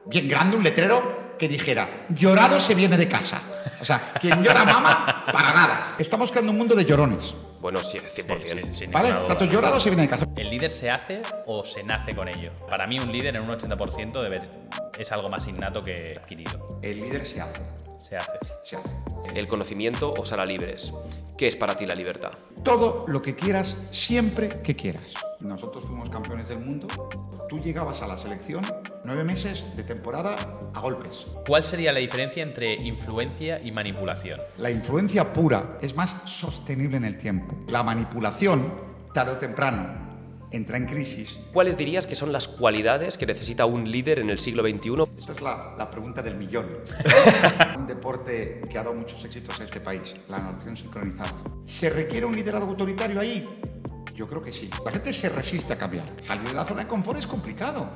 bien grande, un letrero que dijera, llorado se viene de casa. O sea, quien llora mama, para nada. Estamos creando un mundo de llorones. Bueno, sí, 100%. Sin ¿Vale? ninguna duda. Tanto llorado se viene de casa. ¿El líder se hace o se nace con ello? Para mí un líder en un 80% es algo más innato que adquirido. El líder se hace. Se hace. Se hace. El conocimiento os hará libres. ¿Qué es para ti la libertad? Todo lo que quieras, siempre que quieras. Nosotros fuimos campeones del mundo. Tú llegabas a la selección 9 meses de temporada a golpes. ¿Cuál sería la diferencia entre influencia y manipulación? La influencia pura es más sostenible en el tiempo. La manipulación, tarde o temprano, entra en crisis. ¿Cuáles dirías que son las cualidades que necesita un líder en el siglo XXI? Esta es la pregunta del millón. Un deporte que ha dado muchos éxitos a este país, la natación sincronizada. ¿Se requiere un liderazgo autoritario ahí? Yo creo que sí. La gente se resiste a cambiar. Salir de la zona de confort es complicado.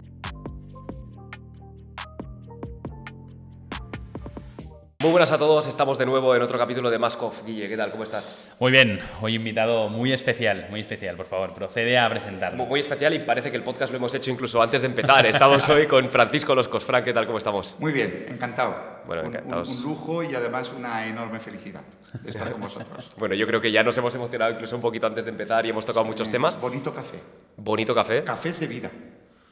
Muy buenas a todos, estamos de nuevo en otro capítulo de Mask Off. Guille, ¿qué tal? ¿Cómo estás? Muy bien, hoy invitado muy especial, por favor, procede a presentarlo. Muy especial y parece que el podcast lo hemos hecho incluso antes de empezar. Estamos hoy con Francisco Loscos. Fran, ¿qué tal? ¿Cómo estamos? Muy bien, encantado. Bueno, encantados. Un lujo y además una enorme felicidad de estar con vosotros. Bueno, yo creo que ya nos hemos emocionado incluso un poquito antes de empezar y hemos tocado muchos temas. Bonito café. Bonito café. Café de vida.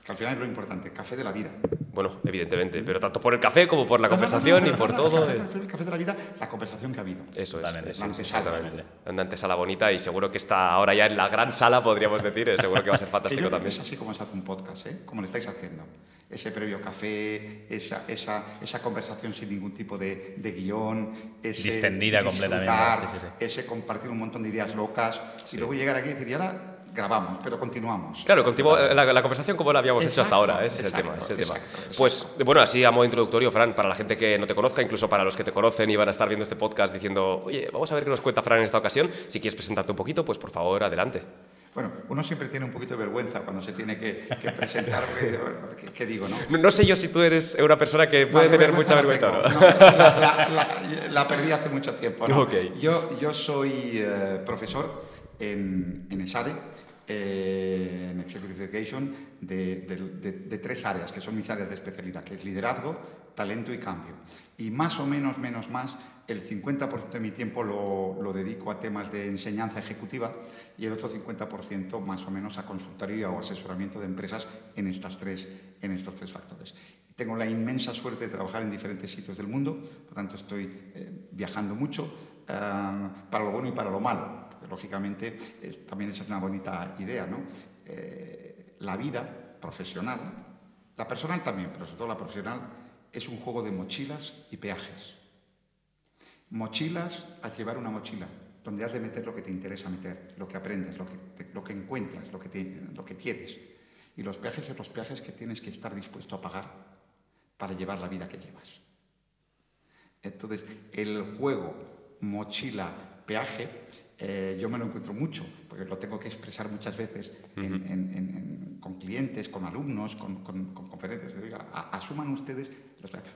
Que al final es lo importante, café de la vida. Bueno, evidentemente, pero tanto por el café como por la conversación y por todo. El café de la vida, la conversación que ha habido. Eso es, Totalmente, eso es, antesala. exactamente. Una antesala bonita y seguro que está ahora ya en la gran sala, podríamos decir, seguro que va a ser fantástico también. Es así como se hace un podcast, ¿eh? Como lo estáis haciendo. Ese previo café, esa conversación sin ningún tipo de guión, ese distendida completamente. Sí. Ese compartir un montón de ideas locas y luego llegar aquí y decir, y ahora grabamos, pero continuamos. Claro, la conversación como la habíamos hecho hasta ahora, ese es el tema. Pues bueno, así a modo introductorio, Fran, para la gente que no te conozca, incluso para los que te conocen y van a estar viendo este podcast diciendo, oye, vamos a ver qué nos cuenta Fran en esta ocasión, si quieres presentarte un poquito, pues por favor, adelante. Bueno, uno siempre tiene un poquito de vergüenza cuando se tiene que presentar, ¿qué digo, no? No sé yo si tú eres una persona que puede tener mucha vergüenza o no. La perdí hace mucho tiempo, ¿no? Okay. Yo soy profesor en ESADE, en Executive Education, de 3 áreas, que son mis áreas de especialidad, que es liderazgo, talento y cambio. Y más o menos, el 50% de mi tiempo lo dedico a temas de enseñanza ejecutiva y el otro 50% más o menos a consultoría o asesoramiento de empresas en estos 3 factores. Tengo la inmensa suerte de trabajar en diferentes sitios del mundo, por tanto estoy viajando mucho, para lo bueno y para lo malo. Lógicamente, también es una bonita idea, ¿no? La vida profesional, la personal también, pero sobre todo la profesional, es un juego de mochilas y peajes. Mochilas, a llevar una mochila, donde has de meter lo que te interesa meter, lo que aprendes, lo que encuentras, lo que quieres. Y los peajes son los peajes que tienes que estar dispuesto a pagar para llevar la vida que llevas. Entonces, el juego mochila-peaje, yo me lo encuentro mucho, porque lo tengo que expresar muchas veces con clientes, con alumnos, con conferencias. Asuman ustedes,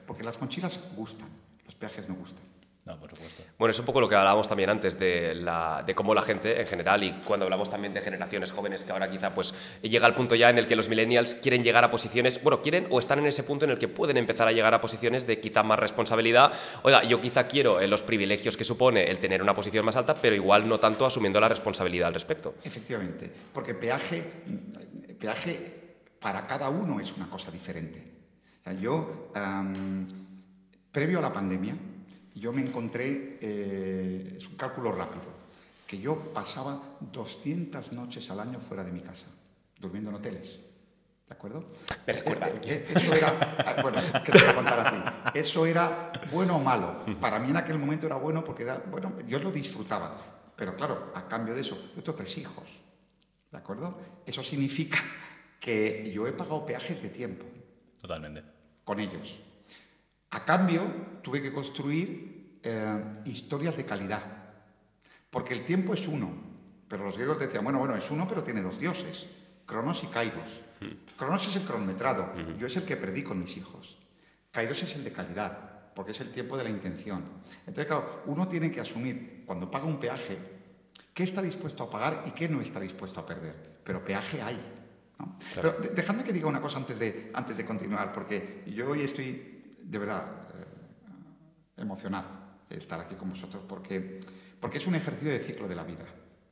porque las mochilas gustan, los peajes no gustan. No, por supuesto. Bueno, es un poco lo que hablábamos también antes de cómo la gente en general, y cuando hablamos también de generaciones jóvenes que ahora quizá pues llega al punto ya en el que los millennials quieren llegar a posiciones, bueno, quieren o están en ese punto en el que pueden empezar a llegar a posiciones de quizá más responsabilidad. Oiga, yo quizá quiero los privilegios que supone el tener una posición más alta, pero igual no tanto asumiendo la responsabilidad al respecto. Efectivamente, porque peaje para cada uno es una cosa diferente. O sea, yo, previo a la pandemia, yo me encontré, es un cálculo rápido, que yo pasaba 200 noches al año fuera de mi casa, durmiendo en hoteles. ¿De acuerdo? Me recuerda. Eso era, bueno, ¿qué te voy a contar a ti? Eso era bueno o malo. Para mí en aquel momento era bueno porque era, bueno, yo lo disfrutaba. Pero claro, a cambio de eso, yo tengo 3 hijos. ¿De acuerdo? Eso significa que yo he pagado peajes de tiempo. Totalmente. Con ellos. A cambio, tuve que construir historias de calidad. Porque el tiempo es uno. Pero los griegos decían, bueno, es uno, pero tiene 2 dioses. Cronos y Kairos. Cronos es el cronometrado. Yo es el que perdí con mis hijos. Kairos es el de calidad, porque es el tiempo de la intención. Entonces, claro, uno tiene que asumir, cuando paga un peaje, qué está dispuesto a pagar y qué no está dispuesto a perder. Pero peaje hay. ¿no? Claro. Pero dejadme que diga una cosa antes de continuar, porque yo hoy estoy, de verdad, emocionado de estar aquí con vosotros, porque es un ejercicio de ciclo de la vida,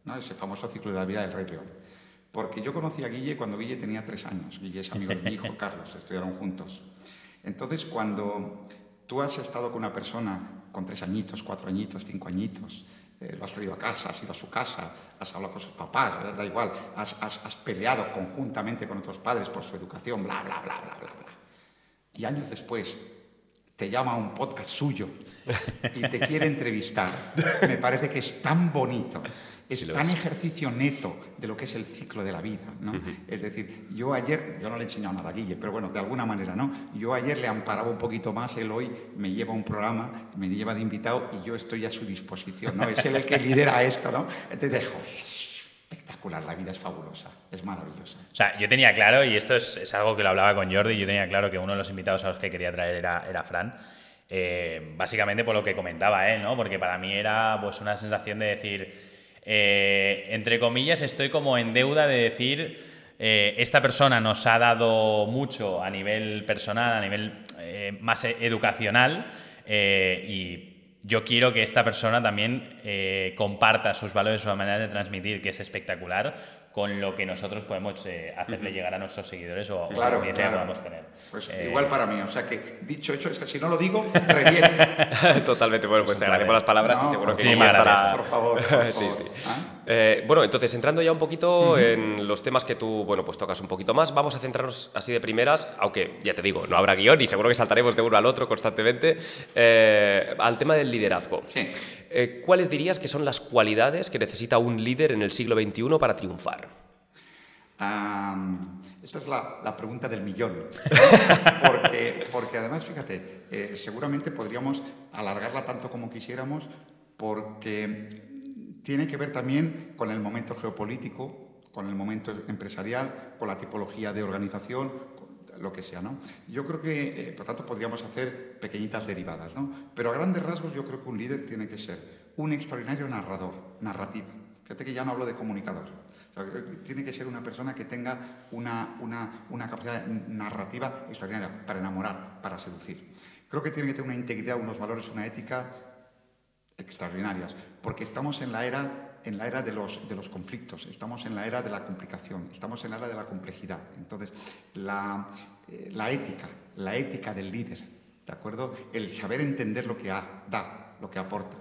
¿no? Ese famoso ciclo de la vida del Rey León. Porque yo conocí a Guille cuando Guille tenía 3 años. Guille es amigo de mi hijo Carlos, estudiaron juntos. Entonces, cuando tú has estado con una persona con 3 añitos, 4 añitos, 5 añitos, lo has traído a casa, has ido a su casa, has hablado con sus papás, da igual, has peleado conjuntamente con otros padres por su educación, bla, bla, bla, bla, bla, bla. Y años después te llama a un podcast suyo y te quiere entrevistar. Me parece que es tan bonito, es tan ejercicio neto de lo que es el ciclo de la vida, ¿no? Es decir, yo ayer, yo no le he enseñado nada a Guille, pero bueno, de alguna manera, ¿no? Yo ayer le amparaba un poquito más, él hoy me lleva a un programa, me lleva de invitado y yo estoy a su disposición, ¿no? Es él el que lidera esto, ¿no? Entonces, joder, es espectacular, la vida es fabulosa, es maravillosa. O sea, yo tenía claro, y esto es algo que lo hablaba con Jordi, yo tenía claro que uno de los invitados a los que quería traer era Fran, básicamente por lo que comentaba él, ¿no? Porque para mí era pues una sensación de decir, entre comillas, estoy como en deuda de decir, esta persona nos ha dado mucho a nivel personal, a nivel más educacional, y yo quiero que esta persona también comparta sus valores, su manera de transmitir, que es espectacular, con lo que nosotros podemos hacerle llegar a nuestros seguidores o la audiencia que podamos tener. Pues igual para mí, o sea que dicho hecho, es que si no lo digo, reviento. Totalmente, bueno, pues te agradezco por las palabras y seguro que sí, Guille estará... Por favor, por favor. Sí, sí. ¿Ah? Bueno, entonces, entrando ya un poquito en los temas que tú, bueno, pues tocas un poquito más, vamos a centrarnos así de primeras, aunque, ya te digo, no habrá guión y seguro que saltaremos de uno al otro constantemente, al tema del liderazgo. Sí. ¿Cuáles dirías que son las cualidades que necesita un líder en el siglo XXI para triunfar? Esta es la pregunta del millón. porque además, fíjate, seguramente podríamos alargarla tanto como quisiéramos, porque tiene que ver también con el momento geopolítico, con el momento empresarial, con la tipología de organización, lo que sea, ¿no? Yo creo que, por tanto, podríamos hacer pequeñitas derivadas, ¿no? Pero a grandes rasgos yo creo que un líder tiene que ser un extraordinario narrador, narrativa. Fíjate que ya no hablo de comunicador. O sea, tiene que ser una persona que tenga una capacidad narrativa extraordinaria para enamorar, para seducir. Creo que tiene que tener una integridad, unos valores, una ética extraordinarias, porque estamos en la era de los conflictos, estamos en la era de la complicación, estamos en la era de la complejidad. Entonces, la ética del líder, ¿de acuerdo? El saber entender lo que da, lo que aporta,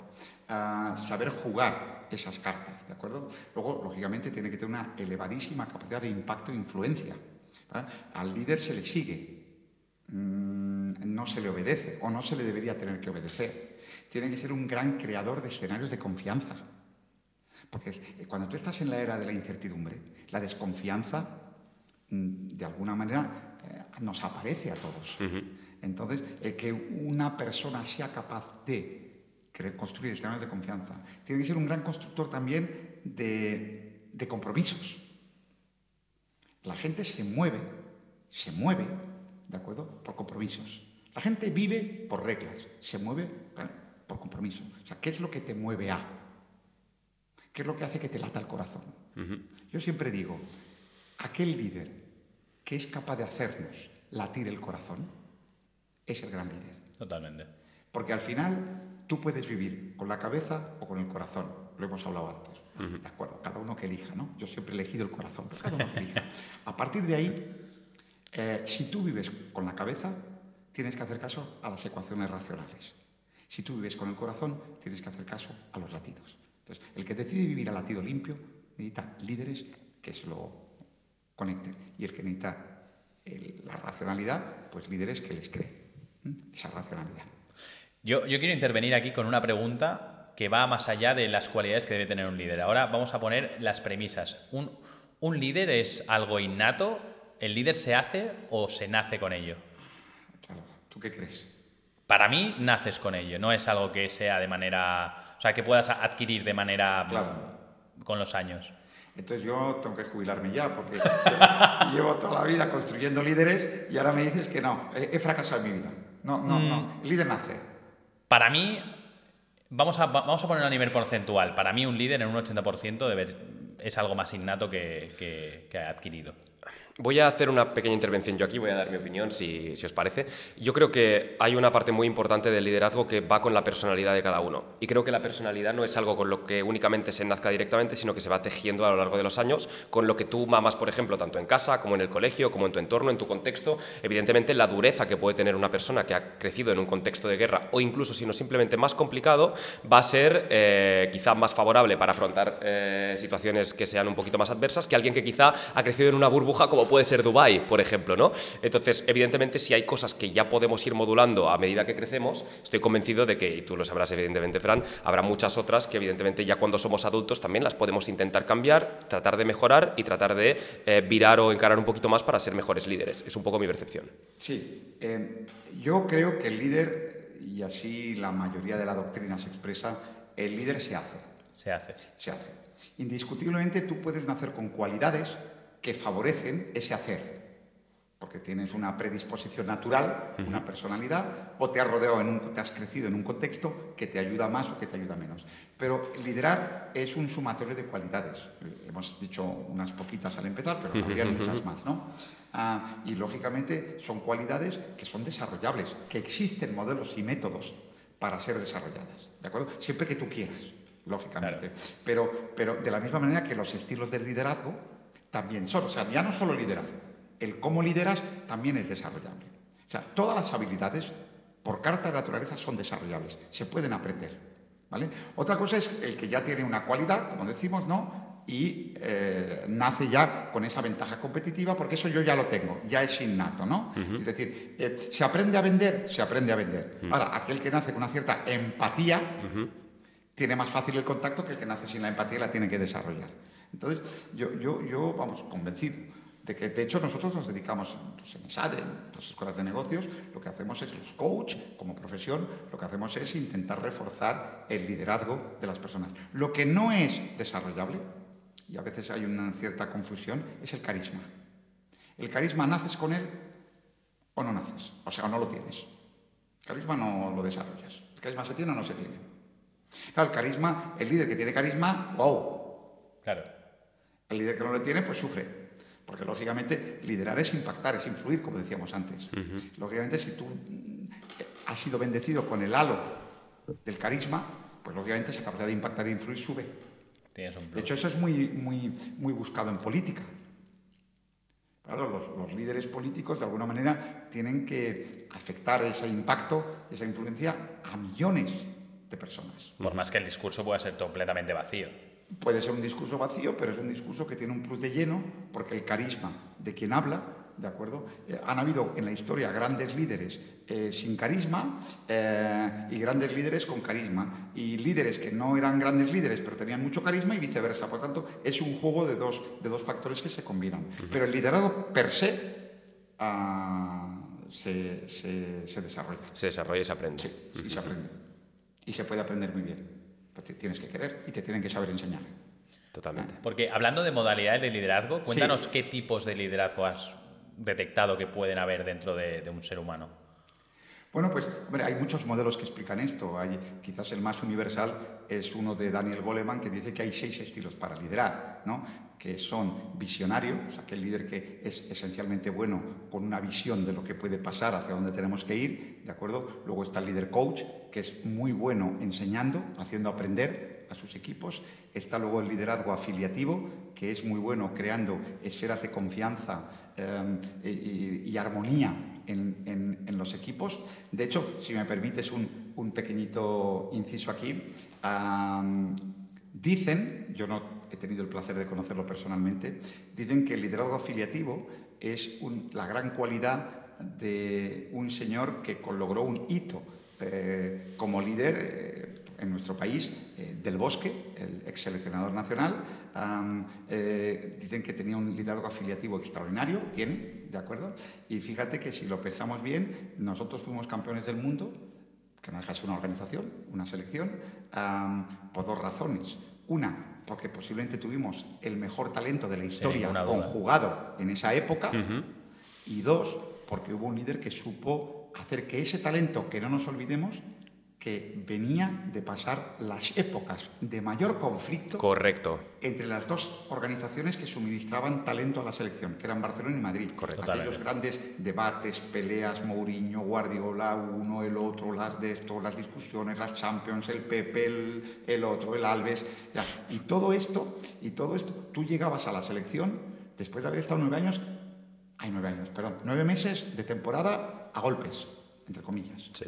saber jugar esas cartas, ¿de acuerdo? Luego, lógicamente, tiene que tener una elevadísima capacidad de impacto e influencia, ¿vale? Al líder se le sigue, no se le obedece o no se le debería tener que obedecer. Tiene que ser un gran creador de escenarios de confianza. Porque cuando tú estás en la era de la incertidumbre, la desconfianza, de alguna manera, nos aparece a todos. Entonces, que una persona sea capaz de construir escenarios de confianza, tiene que ser un gran constructor también de compromisos. La gente se mueve, ¿de acuerdo?, por compromisos. La gente vive por reglas, se mueve por compromiso. O sea, ¿qué es lo que te mueve a? ¿Qué es lo que hace que te lata el corazón? Yo siempre digo, aquel líder que es capaz de hacernos latir el corazón es el gran líder. Totalmente. Porque al final tú puedes vivir con la cabeza o con el corazón. Lo hemos hablado antes. De acuerdo, cada uno que elija, ¿no? Yo siempre he elegido el corazón, pero cada uno que elija. A partir de ahí, si tú vives con la cabeza, tienes que hacer caso a las ecuaciones racionales. Si tú vives con el corazón, tienes que hacer caso a los latidos. Entonces, el que decide vivir a latido limpio necesita líderes que se lo conecten. Y el que necesita la racionalidad, pues líderes que les creen esa racionalidad. Yo quiero intervenir aquí con una pregunta que va más allá de las cualidades que debe tener un líder. Ahora vamos a poner las premisas. ¿Un líder es algo innato? ¿El líder se hace o se nace con ello? Claro, ¿tú qué crees? Para mí, naces con ello. No es algo que sea de manera... O sea, que puedas adquirir de manera... Claro. Con los años. Entonces yo tengo que jubilarme ya, porque llevo toda la vida construyendo líderes y ahora me dices que no. He fracasado en mi vida. No. El líder nace. Para mí... Vamos a ponerlo a nivel porcentual. Para mí un líder en un 80% es algo más innato que adquirido. Voy a hacer una pequeña intervención yo aquí, voy a dar mi opinión si os parece. Yo creo que hay una parte muy importante del liderazgo que va con la personalidad de cada uno. Y creo que la personalidad no es algo con lo que únicamente se nazca directamente, sino que se va tejiendo a lo largo de los años, con lo que tú mamas, por ejemplo, tanto en casa como en el colegio, como en tu entorno, en tu contexto. Evidentemente, la dureza que puede tener una persona que ha crecido en un contexto de guerra, o incluso si no simplemente más complicado, va a ser quizá más favorable para afrontar situaciones que sean un poquito más adversas que alguien que quizá ha crecido en una burbuja como puede ser Dubái, por ejemplo, ¿no? Entonces, evidentemente, si hay cosas que ya podemos ir modulando a medida que crecemos, estoy convencido de que, y tú lo sabrás evidentemente, Fran, habrá muchas otras que evidentemente ya cuando somos adultos también las podemos intentar cambiar, tratar de mejorar y tratar de virar o encarar un poquito más para ser mejores líderes. Es un poco mi percepción. Sí, yo creo que el líder, y así la mayoría de la doctrina se expresa, el líder se hace. Se hace. Se hace. Indiscutiblemente tú puedes nacer con cualidades que favorecen ese hacer, porque tienes una predisposición natural, una personalidad, o te has rodeado, te has crecido en un contexto que te ayuda más o que te ayuda menos. Pero liderar es un sumatorio de cualidades. Hemos dicho unas poquitas al empezar, pero habría muchas más, ¿no? Y lógicamente son cualidades que son desarrollables, que existen modelos y métodos para ser desarrolladas, ¿de acuerdo? Siempre que tú quieras, lógicamente. Claro. Pero de la misma manera que los estilos del liderazgo también son, o sea, ya no solo liderar, el cómo lideras también es desarrollable. O sea, todas las habilidades, por carta de naturaleza, son desarrollables, se pueden aprender, ¿vale? Otra cosa es el que ya tiene una cualidad, como decimos, ¿no? Y nace ya con esa ventaja competitiva, porque eso yo ya lo tengo, ya es innato, ¿no? Es decir, se aprende a vender, se aprende a vender. Ahora, aquel que nace con una cierta empatía, tiene más fácil el contacto que el que nace sin la empatía y la tiene que desarrollar. Entonces, yo vamos, convencido de que, de hecho, nosotros nos dedicamos, pues, en SADE, en las escuelas de negocios, lo que hacemos es, los coach, como profesión, lo que hacemos es intentar reforzar el liderazgo de las personas. Lo que no es desarrollable, y a veces hay una cierta confusión, es el carisma. El carisma, ¿naces con él o no naces? O sea, o no lo tienes. El carisma no lo desarrollas. ¿El carisma se tiene o no se tiene? Claro, el carisma, el líder que tiene carisma, ¡wow! Claro. El líder que no lo tiene, pues sufre. Porque, lógicamente, liderar es impactar, es influir, como decíamos antes. Lógicamente, si tú has sido bendecido con el halo del carisma, pues, lógicamente, esa capacidad de impactar e influir sube. De hecho, eso es muy buscado en política. Claro, los líderes políticos, de alguna manera, tienen que afectar ese impacto, esa influencia a millones de personas. Por más que el discurso pueda ser completamente vacío. Puede ser un discurso vacío, pero es un discurso que tiene un plus de lleno, porque el carisma de quien habla, ¿de acuerdo? Han habido en la historia grandes líderes sin carisma y grandes líderes con carisma, y líderes que no eran grandes líderes pero tenían mucho carisma y viceversa. Por tanto, es un juego de dos factores que se combinan. Pero el liderazgo per se se desarrolla. Se desarrolla y se aprende. Sí, y se aprende. Y se puede aprender muy bien. Pero te tienes que querer y te tienen que saber enseñar. Totalmente. Porque hablando de modalidades de liderazgo, cuéntanos qué tipos de liderazgo has detectado que pueden haber dentro de un ser humano. Bueno, pues hombre, hay muchos modelos que explican esto. Quizás el más universal es uno de Daniel Goleman, que dice que hay 6 estilos para liderar, ¿no? Que son visionario, o sea, aquel líder que es esencialmente bueno con una visión de lo que puede pasar, hacia dónde tenemos que ir, ¿de acuerdo? Luego está el líder coach, que es muy bueno enseñando, haciendo aprender a sus equipos. Está luego el liderazgo afiliativo, que es muy bueno creando esferas de confianza y armonía en los equipos. De hecho, si me permites un pequeñito inciso aquí, dicen, yo no he tenido el placer de conocerlo personalmente, dicen que el liderazgo afiliativo es la gran cualidad de un señor que logró un hito como líder en nuestro país, Del Bosque, el ex seleccionador nacional. Dicen que tenía un liderazgo afiliativo extraordinario, tiene, ¿de acuerdo? Y fíjate que si lo pensamos bien, nosotros fuimos campeones del mundo, que no deja de ser una organización, una selección, por 2 razones. Una, porque posiblemente tuvimos el mejor talento de la historia conjugado en esa época. Y 2, porque hubo un líder que supo hacer que ese talento, que no nos olvidemos, que venía de pasar las épocas de mayor conflicto Correcto. entre las dos organizaciones que suministraban talento a la selección, que eran Barcelona y Madrid. Correcto. Aquellos grandes debates, peleas, Mourinho, Guardiola, uno, el otro, las de esto, las discusiones, las Champions, el Pepe, el otro, el Alves. Ya. Y todo esto, tú llegabas a la selección después de haber estado 9 meses de temporada a golpes, entre comillas. Sí.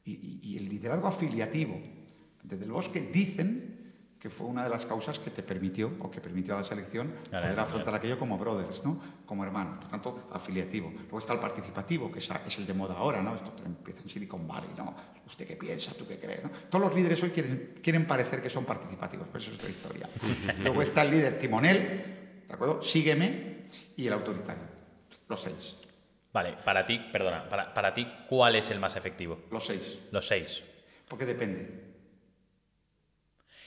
Y el liderazgo afiliativo de Del Bosque dicen que fue una de las causas que te permitió, o que permitió a la selección, poder afrontar aquello como brothers, ¿no? Como hermanos, por tanto, afiliativo. Luego está el participativo, que es el de moda ahora, ¿no? Esto empieza en Silicon Valley, ¿no? ¿Usted qué piensa? ¿Tú qué crees? ¿No? Todos los líderes hoy quieren parecer que son participativos, pero eso es otra historia. Luego está el líder timonel, ¿de acuerdo? Sígueme, y el autoritario. Los 6. Vale, para ti, ¿cuál es el más efectivo? Los 6. Los 6. Porque depende.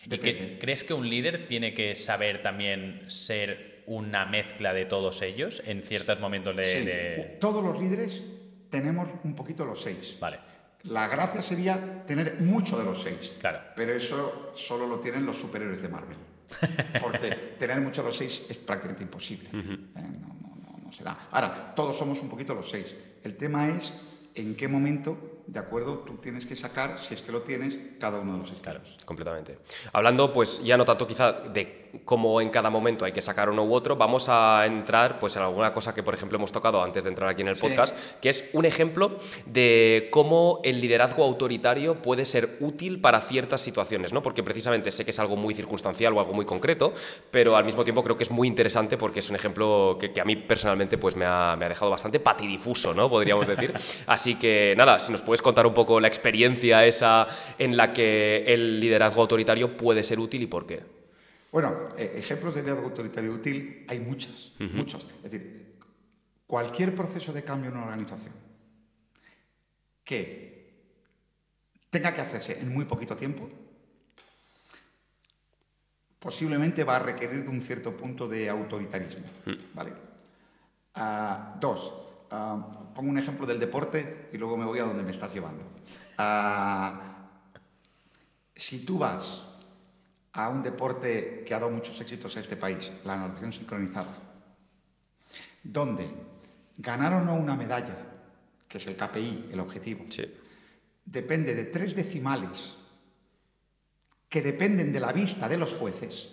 ¿Y crees que un líder tiene que saber también ser una mezcla de todos ellos en ciertos momentos de... Todos los líderes tenemos un poquito los 6. Vale. La gracia sería tener mucho de los 6. Claro. Pero eso solo lo tienen los superhéroes de Marvel. Porque tener mucho de los 6 es prácticamente imposible. No se da. Ahora, todos somos un poquito los 6. El tema es en qué momento, de acuerdo, tú tienes que sacar, si es que lo tienes, cada uno de los estilos. Claro, completamente. Hablando, pues ya no tanto quizá de cómo en cada momento hay que sacar uno u otro, vamos a entrar pues en alguna cosa que, por ejemplo, hemos tocado antes de entrar aquí en el podcast, que es un ejemplo de cómo el liderazgo autoritario puede ser útil para ciertas situaciones, ¿no? Porque precisamente sé que es algo muy circunstancial o algo muy concreto, pero al mismo tiempo creo que es muy interesante porque es un ejemplo que a mí personalmente pues me ha dejado bastante patidifuso, ¿no? Podríamos decir. Así que nada, si nos puedes contar un poco la experiencia esa en la que el liderazgo autoritario puede ser útil y por qué. Bueno, ejemplos de liderazgo autoritario útil hay muchos. Es decir, cualquier proceso de cambio en una organización que tenga que hacerse en muy poquito tiempo, posiblemente va a requerir de un cierto punto de autoritarismo. ¿Vale? 2. Pongo un ejemplo del deporte y luego me voy a donde me estás llevando. Si tú vas a un deporte que ha dado muchos éxitos a este país, la natación sincronizada, donde ganar o no una medalla, que es el KPI, el objetivo, depende de 3 decimales que dependen de la vista de los jueces,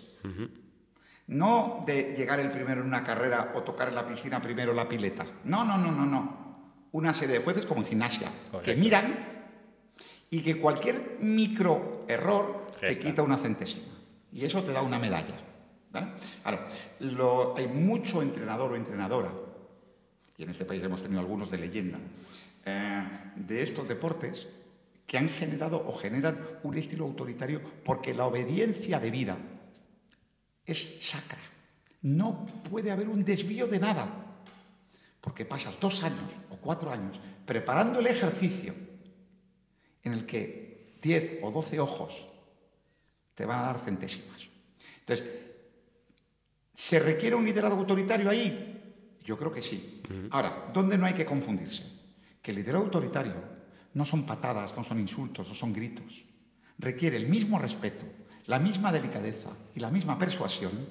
no de llegar el primero en una carrera o tocar en la piscina primero la pileta. No. Una serie de jueces como en gimnasia, que miran y que cualquier micro error te quita una centésima. Y eso te da una medalla. ¿Vale? Ahora, hay mucho entrenador o entrenadora, y en este país hemos tenido algunos de leyenda, de estos deportes que han generado o generan un estilo autoritario porque la obediencia debida es sacra. No puede haber un desvío de nada, porque pasas 2 años o 4 años preparando el ejercicio en el que 10 o 12 ojos te van a dar centésimas. Entonces, ¿se requiere un liderazgo autoritario ahí? Yo creo que sí. Ahora, ¿dónde no hay que confundirse? Que el liderazgo autoritario no son patadas, no son insultos, no son gritos. Requiere el mismo respeto, la misma delicadeza y la misma persuasión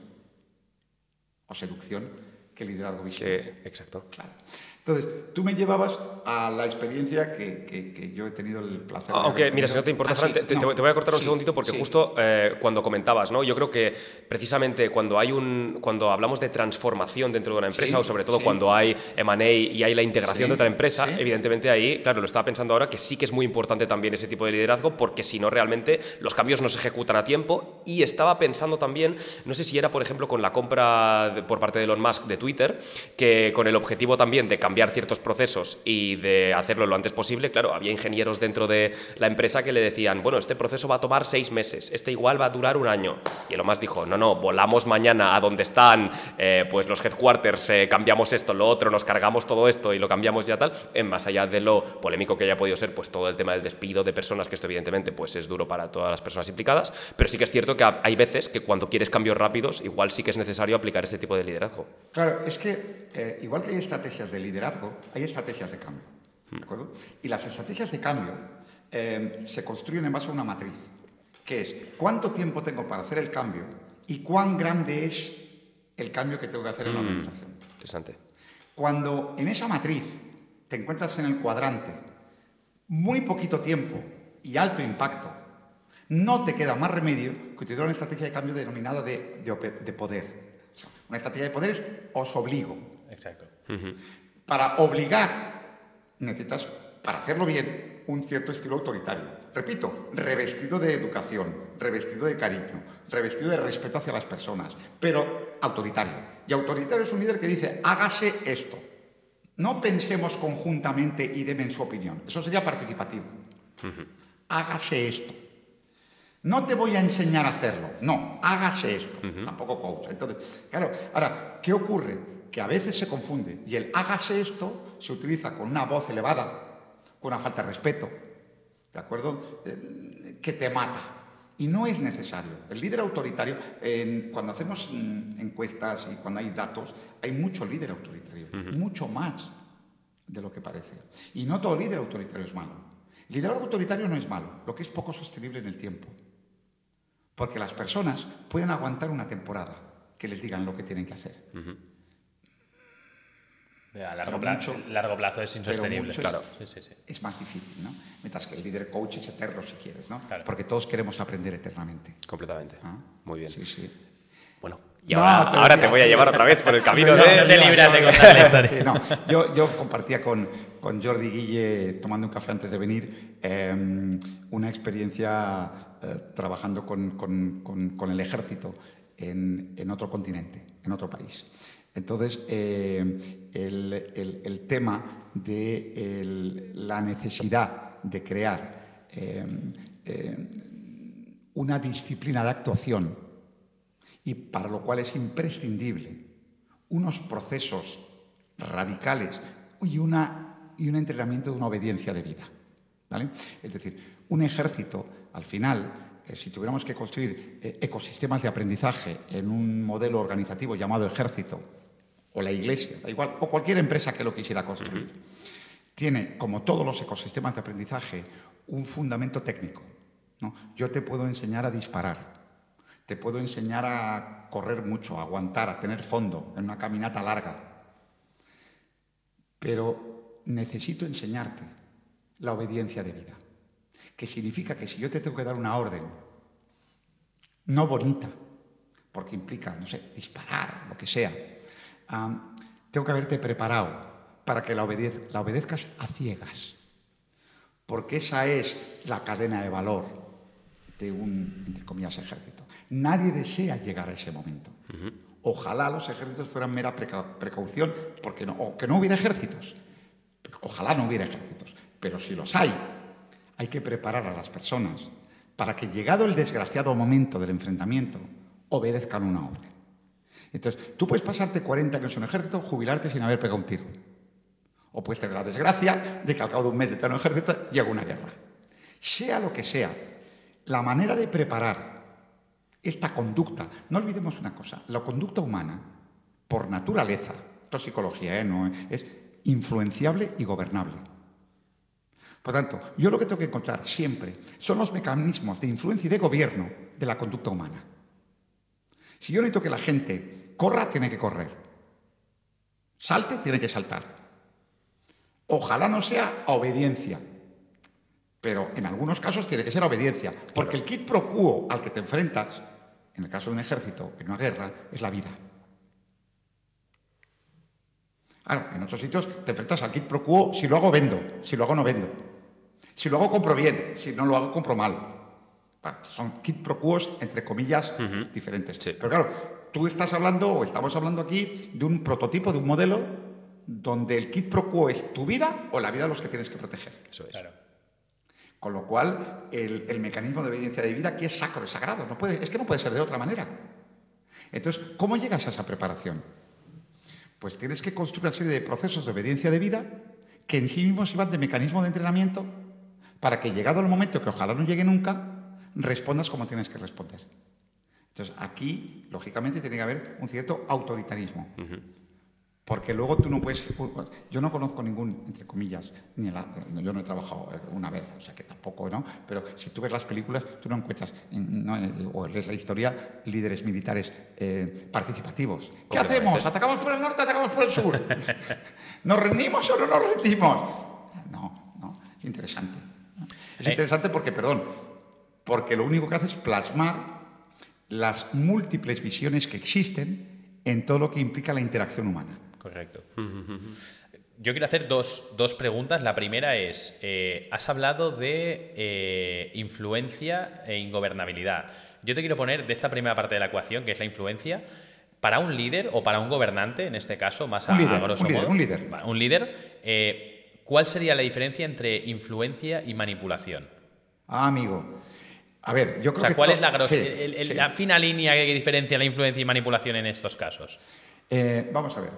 o seducción que el liderazgo visionario. Exacto. Claro. Entonces, tú me llevabas a la experiencia que yo he tenido el placer de Aunque, mira, si no te importa, Fran, te voy a cortar un segundito porque justo cuando comentabas, ¿no? Yo creo que precisamente cuando hablamos de transformación dentro de una empresa o sobre todo cuando hay M&A y hay la integración de otra empresa, evidentemente ahí, claro, lo estaba pensando ahora que sí que es muy importante también ese tipo de liderazgo porque si no realmente los cambios no se ejecutan a tiempo y estaba pensando también, no sé si era por ejemplo con la compra por parte de Elon Musk de Twitter, que con el objetivo también de cambiar ciertos procesos y de hacerlo lo antes posible, claro, había ingenieros dentro de la empresa que le decían, bueno, este proceso va a tomar 6 meses, este igual va a durar 1 año. Y Elon Musk dijo, no, volamos mañana a donde están pues los headquarters, cambiamos esto, lo otro, nos cargamos todo esto y lo cambiamos ya tal, más allá de lo polémico que haya podido ser pues todo el tema del despido de personas, que esto evidentemente pues es duro para todas las personas implicadas, pero sí que es cierto que hay veces que cuando quieres cambios rápidos, igual sí que es necesario aplicar este tipo de liderazgo. Claro, es que igual que hay estrategias de liderazgo, hay estrategias de cambio, ¿de acuerdo? Y las estrategias de cambio se construyen en base a una matriz, que es cuánto tiempo tengo para hacer el cambio y cuán grande es el cambio que tengo que hacer en la organización. Interesante. Cuando en esa matriz te encuentras en el cuadrante muy poquito tiempo y alto impacto, no te queda más remedio que utilizar una estrategia de cambio denominada de poder. O sea, una estrategia de poder es os obligo. Exacto. Para obligar necesitas, para hacerlo bien, un cierto estilo autoritario. Repito, revestido de educación, revestido de cariño, revestido de respeto hacia las personas, pero autoritario. Y autoritario es un líder que dice, hágase esto. No pensemos conjuntamente y denme su opinión. Eso sería participativo. Hágase esto. No te voy a enseñar a hacerlo. No, hágase esto. Tampoco coach. Entonces, claro, ahora, ¿qué ocurre? Que a veces se confunde y el hágase esto se utiliza con una voz elevada, con una falta de respeto, ¿de acuerdo? Que te mata. Y no es necesario. El líder autoritario, cuando hacemos encuestas y cuando hay datos, hay mucho líder autoritario, mucho más de lo que parece. Y no todo líder autoritario es malo. El liderazgo autoritario no es malo, lo que es poco sostenible en el tiempo. Porque las personas pueden aguantar una temporada que les digan lo que tienen que hacer. A largo plazo es insostenible. Claro. Es más difícil, ¿no? Mientras que el líder coach es eterno, si quieres, ¿no? Claro. Porque todos queremos aprender eternamente. Completamente. Muy bien. Sí, sí. Bueno, y ahora te voy a llevar otra vez por el camino de... No te libras de contar la historia. Sí, no. Yo compartía con Jordi Guille, tomando un café antes de venir, una experiencia trabajando con el ejército en otro continente, en otro país. Entonces, el tema de la necesidad de crear una disciplina de actuación y para lo cual es imprescindible unos procesos radicales y un entrenamiento de una obediencia de vida, ¿vale? Es decir, un ejército, al final, si tuviéramos que construir ecosistemas de aprendizaje en un modelo organizativo llamado ejército, o la iglesia, da igual, o cualquier empresa que lo quisiera construir, tiene, como todos los ecosistemas de aprendizaje, un fundamento técnico, ¿no? Yo te puedo enseñar a disparar, te puedo enseñar a correr mucho, a aguantar, a tener fondo en una caminata larga, pero necesito enseñarte la obediencia de vida, que significa que si yo te tengo que dar una orden, no bonita, porque implica, no sé, disparar, lo que sea, tengo que haberte preparado para que la obedezcas a ciegas, porque esa es la cadena de valor de un, entre comillas, ejército. Nadie desea llegar a ese momento. Ojalá los ejércitos fueran mera precaución, o que no hubiera ejércitos. Ojalá no hubiera ejércitos, pero si los hay que preparar a las personas para que, llegado el desgraciado momento del enfrentamiento, obedezcan una orden. Entonces, tú puedes pasarte 40 años en un ejército, jubilarte sin haber pegado un tiro. O puedes tener la desgracia de que al cabo de un mes de estar en un ejército llega una guerra. Sea lo que sea, la manera de preparar esta conducta, no olvidemos una cosa, la conducta humana, por naturaleza, esto es psicología, no, es influenciable y gobernable. Por tanto, yo lo que tengo que encontrar siempre son los mecanismos de influencia y de gobierno de la conducta humana. Si yo necesito que la gente corra, tiene que correr. Salte, tiene que saltar. Ojalá no sea a obediencia, pero en algunos casos tiene que ser a obediencia, porque el quid pro quo al que te enfrentas, en el caso de un ejército, en una guerra, es la vida. Claro, en otros sitios te enfrentas al quid pro quo: si lo hago, vendo; si lo hago, no vendo; si lo hago, compro bien; si no lo hago, compro mal. Bueno, son quid pro quos, entre comillas, diferentes. Sí. Pero claro, tú estás hablando, o estamos hablando aquí, de un prototipo, de un modelo donde el quid pro quo es tu vida o la vida de los que tienes que proteger. Eso es. Claro. Con lo cual, el mecanismo de obediencia de vida aquí es sacro, es sagrado. Es que no puede ser de otra manera. Entonces, ¿cómo llegas a esa preparación? Pues tienes que construir una serie de procesos de obediencia de vida que en sí mismos iban de mecanismo de entrenamiento para que, llegado el momento, que ojalá no llegue nunca, respondas como tienes que responder. Entonces, aquí, lógicamente, tiene que haber un cierto autoritarismo. Porque luego tú no puedes... Yo no conozco ningún, entre comillas, yo no he trabajado una vez, o sea que tampoco, ¿no? Pero si tú ves las películas, tú no encuentras, o lees la historia, líderes militares participativos. ¿Qué hacemos? ¿Atacamos por el norte, atacamos por el sur? ¿Nos rendimos o no nos rendimos? No, es interesante. Es interesante porque lo único que hace es plasmar las múltiples visiones que existen en todo lo que implica la interacción humana. Correcto. Yo quiero hacer dos preguntas. La primera es, has hablado de influencia e ingobernabilidad. Yo te quiero poner de esta primera parte de la ecuación, que es la influencia, para un líder o para un gobernante, en este caso, más a grosso modo. Un líder. Un líder. ¿Cuál sería la diferencia entre influencia y manipulación? Amigo. A ver, yo creo que... ¿Cuál es la fina línea que diferencia la influencia y manipulación en estos casos? Vamos a ver.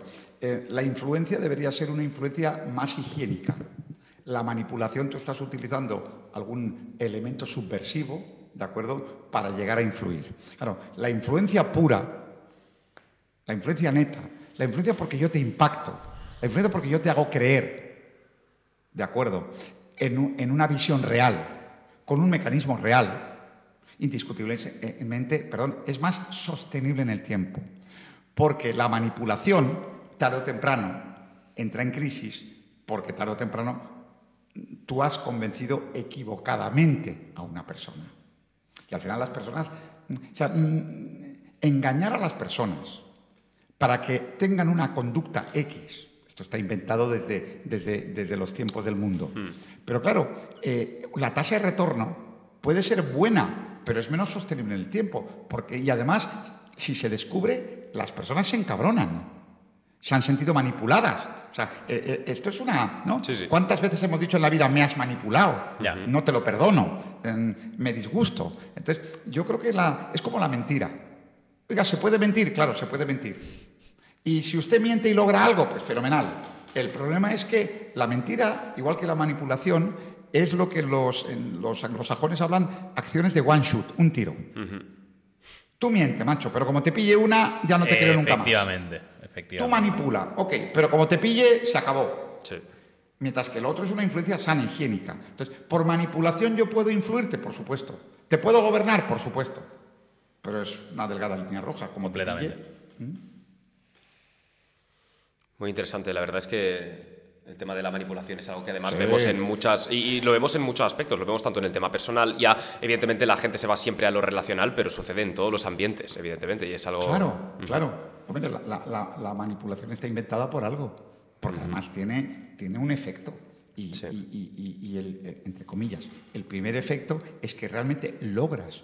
La influencia debería ser una influencia más higiénica. La manipulación, tú estás utilizando algún elemento subversivo, ¿de acuerdo?, para llegar a influir. Claro, la influencia pura, la influencia neta, la influencia porque yo te impacto, la influencia porque yo te hago creer, ¿de acuerdo?, en una visión real, con un mecanismo real, indiscutiblemente, es más sostenible en el tiempo. Porque la manipulación, tarde o temprano, entra en crisis, porque tarde o temprano tú has convencido equivocadamente a una persona. Y al final las personas... O sea, engañar a las personas para que tengan una conducta X. Esto está inventado desde los tiempos del mundo. Pero claro, la tasa de retorno puede ser buena, pero es menos sostenible en el tiempo. Y además, si se descubre, las personas se encabronan, se han sentido manipuladas. O sea, esto es una... ¿no? Sí. ¿Cuántas veces hemos dicho en la vida, me has manipulado? Ya. No te lo perdono, me disgusto. Entonces, yo creo que es como la mentira. Oiga, ¿se puede mentir? Claro, se puede mentir. Y si usted miente y logra algo, pues fenomenal. El problema es que la mentira, igual que la manipulación, es lo que los anglosajones hablan acciones de one shoot, un tiro. Tú miente, macho, pero como te pille una, ya no te creo nunca más. Efectivamente. Tú manipula, ok, pero como te pille, se acabó. Sí. Mientras que el otro es una influencia sana, higiénica. Entonces, por manipulación yo puedo influirte, por supuesto. Te puedo gobernar, por supuesto. Pero es una delgada línea roja, como completamente. te pille. Muy interesante. La verdad es que el tema de la manipulación es algo que además vemos en muchas... Y lo vemos en muchos aspectos. Lo vemos tanto en el tema personal. Ya, evidentemente, la gente se va siempre a lo relacional, pero sucede en todos los ambientes, evidentemente. Y es algo... Claro. Hombre, la manipulación está inventada por algo. Porque además tiene un efecto. Y entre comillas, el primer efecto es que realmente logras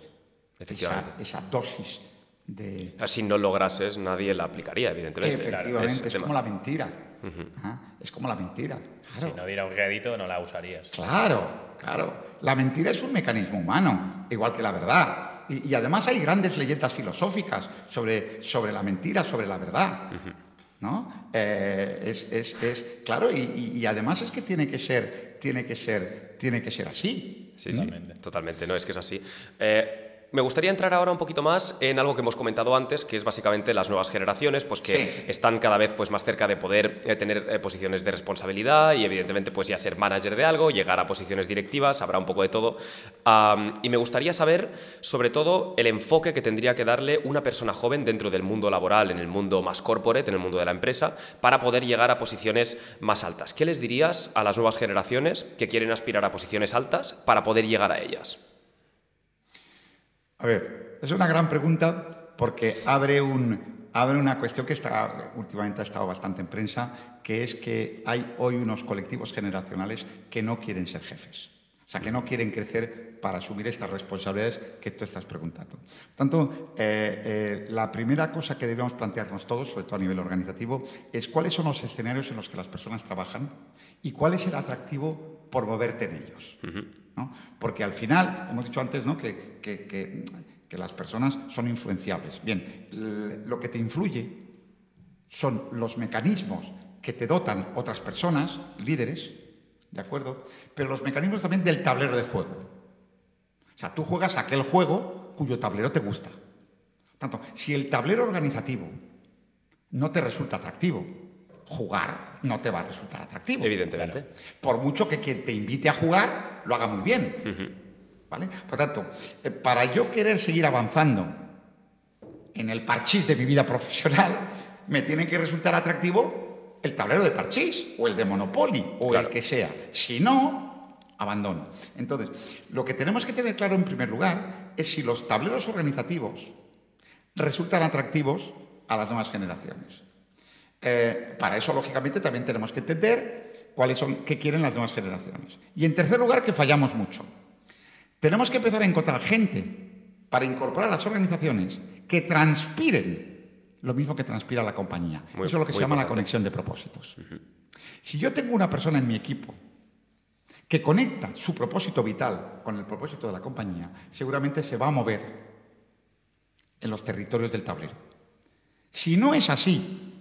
esa dosis de... Si no lograses, nadie la aplicaría, evidentemente. Efectivamente, es como la mentira. Es como la mentira. Claro. Si no diera un crédito, no la usarías. Claro. La mentira es un mecanismo humano, igual que la verdad. Y además hay grandes leyendas filosóficas sobre la mentira, sobre la verdad. ¿No? Claro, y además es que tiene que ser así. Sí, totalmente. No, es que es así. Me gustaría entrar ahora un poquito más en algo que hemos comentado antes, que es básicamente las nuevas generaciones, pues que están cada vez pues, más cerca de poder tener posiciones de responsabilidad y evidentemente pues ya ser manager de algo, llegar a posiciones directivas, habrá un poco de todo. Y me gustaría saber, sobre todo, el enfoque que tendría que darle una persona joven dentro del mundo laboral, en el mundo más corporate, en el mundo de la empresa, para poder llegar a posiciones más altas. ¿Qué les dirías a las nuevas generaciones que quieren aspirar a posiciones altas para poder llegar a ellas? A ver, es una gran pregunta porque abre una cuestión que últimamente ha estado bastante en prensa, que es que hay hoy unos colectivos generacionales que no quieren ser jefes. O sea, que no quieren crecer para asumir estas responsabilidades que tú estás preguntando. Por tanto, la primera cosa que debemos plantearnos todos, sobre todo a nivel organizativo, es cuáles son los escenarios en los que las personas trabajan y cuál es el atractivo por moverte en ellos. ¿No? Porque al final, hemos dicho antes, ¿no?, que las personas son influenciables. Bien, lo que te influye son los mecanismos que te dotan otras personas, líderes, ¿de acuerdo? Pero los mecanismos también del tablero de juego. O sea, tú juegas aquel juego cuyo tablero te gusta. Por tanto, si el tablero organizativo no te resulta atractivo, jugar no te va a resultar atractivo. Evidentemente. Claro. Por mucho que quien te invite a jugar lo haga muy bien. ¿Vale? Por tanto, para yo querer seguir avanzando en el parchís de mi vida profesional, me tiene que resultar atractivo el tablero de parchís, o el de Monopoly, o el que sea. Si no, abandono. Entonces, lo que tenemos que tener claro en primer lugar es si los tableros organizativos resultan atractivos a las nuevas generaciones. Para eso, lógicamente, también tenemos que entender qué quieren las nuevas generaciones. Y en tercer lugar, que fallamos mucho. Tenemos que empezar a encontrar gente para incorporar a las organizaciones que transpiren lo mismo que transpira la compañía. Eso es lo que se llama la conexión de propósitos. Si yo tengo una persona en mi equipo que conecta su propósito vital con el propósito de la compañía, seguramente se va a mover en los territorios del tablero. Si no es así,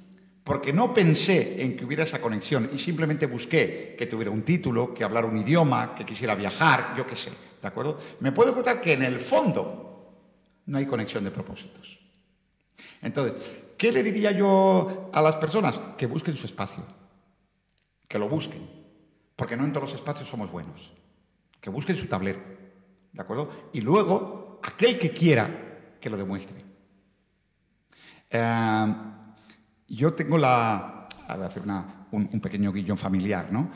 porque no pensé en que hubiera esa conexión y simplemente busqué que tuviera un título, que hablara un idioma, que quisiera viajar, yo qué sé, ¿de acuerdo? Me puedo encontrar que en el fondo no hay conexión de propósitos. Entonces, ¿qué le diría yo a las personas? Que busquen su espacio, que lo busquen, porque no en todos los espacios somos buenos. Que busquen su tablero, ¿de acuerdo? Y luego, aquel que quiera, que lo demuestre. Yo tengo voy a hacer un pequeño guiño familiar, ¿no?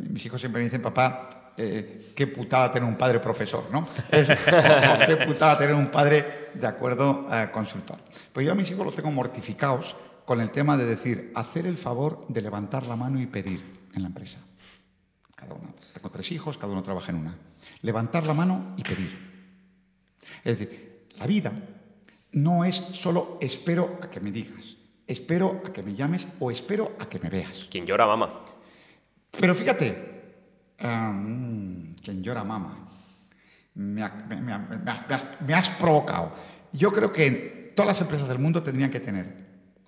Mis hijos siempre me dicen, papá, qué putada tener un padre profesor, ¿no? Qué putada tener un padre, de acuerdo, consultor. Pues yo a mis hijos los tengo mortificados con el tema de decir, hacer el favor de levantar la mano y pedir en la empresa. Cada uno. Tengo 3 hijos, cada uno trabaja en una. Levantar la mano y pedir. Es decir, la vida no es solo espero a que me digas, espero a que me llames o espero a que me veas. Quien llora, mama. Pero fíjate, quien llora, mama. Me has provocado. Yo creo que todas las empresas del mundo tendrían que tener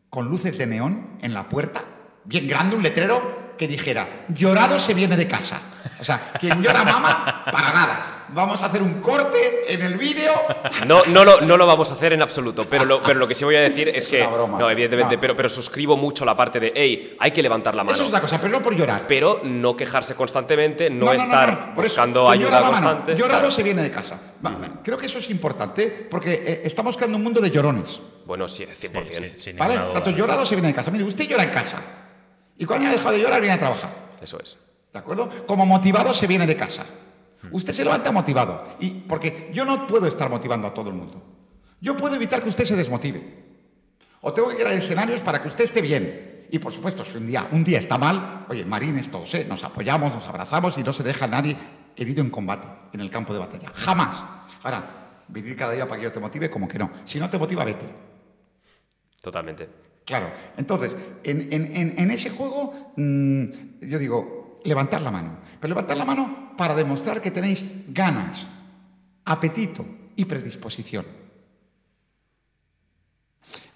con luces de neón en la puerta, bien grande, un letrero que dijera, llorado se viene de casa. O sea, quien llora, mama, para nada. Vamos a hacer un corte en el vídeo. No lo vamos a hacer en absoluto, pero lo que sí voy a decir es que... broma. No, evidentemente, No. Pero suscribo mucho la parte de, hey, hay que levantar la mano. Eso es una cosa, pero no por llorar. Pero no quejarse constantemente, no estar Por eso, buscando quien ayuda llora, mama, constante. No. Llorado Claro. se viene de casa. Creo que eso es importante porque estamos creando un mundo de llorones. Bueno, sí, 100%. Sí, sin ¿Vale? ninguna duda. Tanto llorado se viene de casa. Mire, usted llora en casa. Y cuando ha dejado de llorar, viene a trabajar. Eso es. ¿De acuerdo? Como motivado se viene de casa. Usted se levanta motivado. Porque yo no puedo estar motivando a todo el mundo. Yo puedo evitar que usted se desmotive. O tengo que crear escenarios para que usted esté bien. Y por supuesto, si un día está mal, oye, marines todos, nos apoyamos, nos abrazamos y no se deja a nadie herido en combate, en el campo de batalla. Jamás. Ahora, vivir cada día para que yo te motive, como que no. Si no te motiva, vete. Totalmente. Claro. Entonces, en ese juego, yo digo, levantar la mano. Pero levantar la mano para demostrar que tenéis ganas, apetito y predisposición.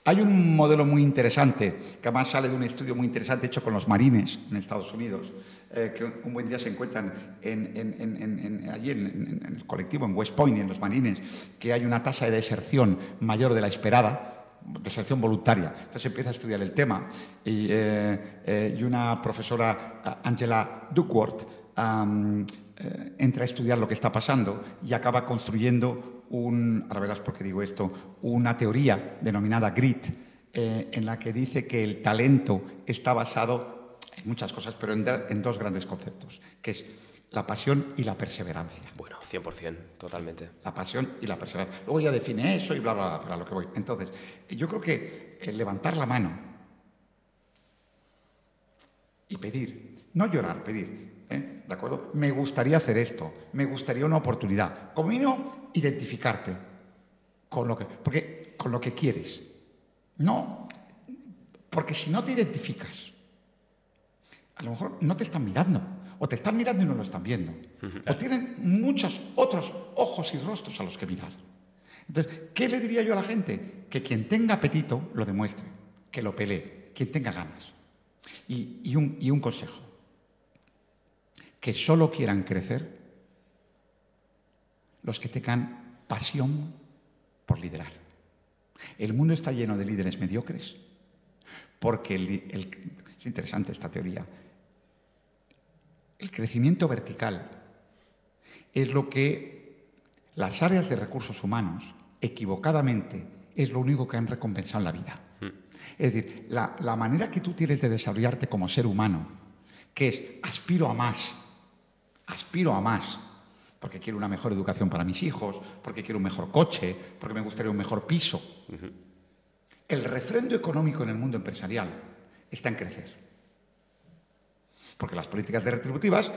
Hay un modelo muy interesante, que además sale de un estudio muy interesante hecho con los marines en Estados Unidos, que un buen día se encuentran allí en el colectivo, en West Point, en los marines, que hay una tasa de deserción mayor de la esperada, deserción voluntaria. Entonces empieza a estudiar el tema y una profesora, Angela Duckworth, entra a estudiar lo que está pasando y acaba construyendo ahora verás por qué digo esto, una teoría denominada GRIT, en la que dice que el talento está basado en muchas cosas, pero en 2 grandes conceptos, que es la pasión y la perseverancia. Bueno, 100%, totalmente. La pasión y la perseverancia. Luego ya define eso y bla, bla, bla, a lo que voy. Entonces, yo creo que levantar la mano y pedir, no llorar, pedir, ¿de acuerdo? Me gustaría hacer esto, me gustaría una oportunidad. Como mínimo, identificarte con lo que quieres. No, porque si no te identificas, a lo mejor no te están mirando, o te están mirando y no lo están viendo, o tienen muchos otros ojos y rostros a los que mirar. Entonces, ¿qué le diría yo a la gente? Que quien tenga apetito lo demuestre, que lo pelee, quien tenga ganas. Y un consejo. Que solo quieran crecer los que tengan pasión por liderar. El mundo está lleno de líderes mediocres Porque es interesante esta teoría. El crecimiento vertical es lo que las áreas de recursos humanos, equivocadamente, es lo único que han recompensado en la vida. Es decir, la manera que tú tienes de desarrollarte como ser humano, que es aspiro a más, porque quiero una mejor educación para mis hijos, porque quiero un mejor coche, porque me gustaría un mejor piso. El refrendo económico en el mundo empresarial está en crecer. Porque las políticas de retributivas,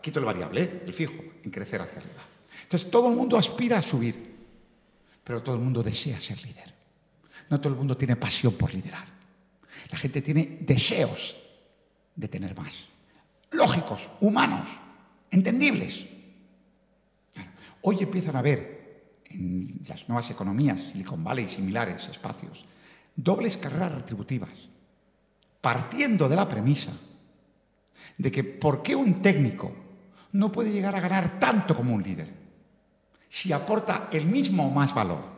quito el variable, el fijo, en crecer hacia arriba. Entonces, todo el mundo aspira a subir, pero todo el mundo desea ser líder. No todo el mundo tiene pasión por liderar. La gente tiene deseos de tener más. Lógicos, humanos, entendibles. Hoy empiezan a haber en las nuevas economías, Silicon Valley y similares espacios, dobles carreras retributivas, partiendo de la premisa de que ¿por qué un técnico no puede llegar a ganar tanto como un líder si aporta el mismo o más valor?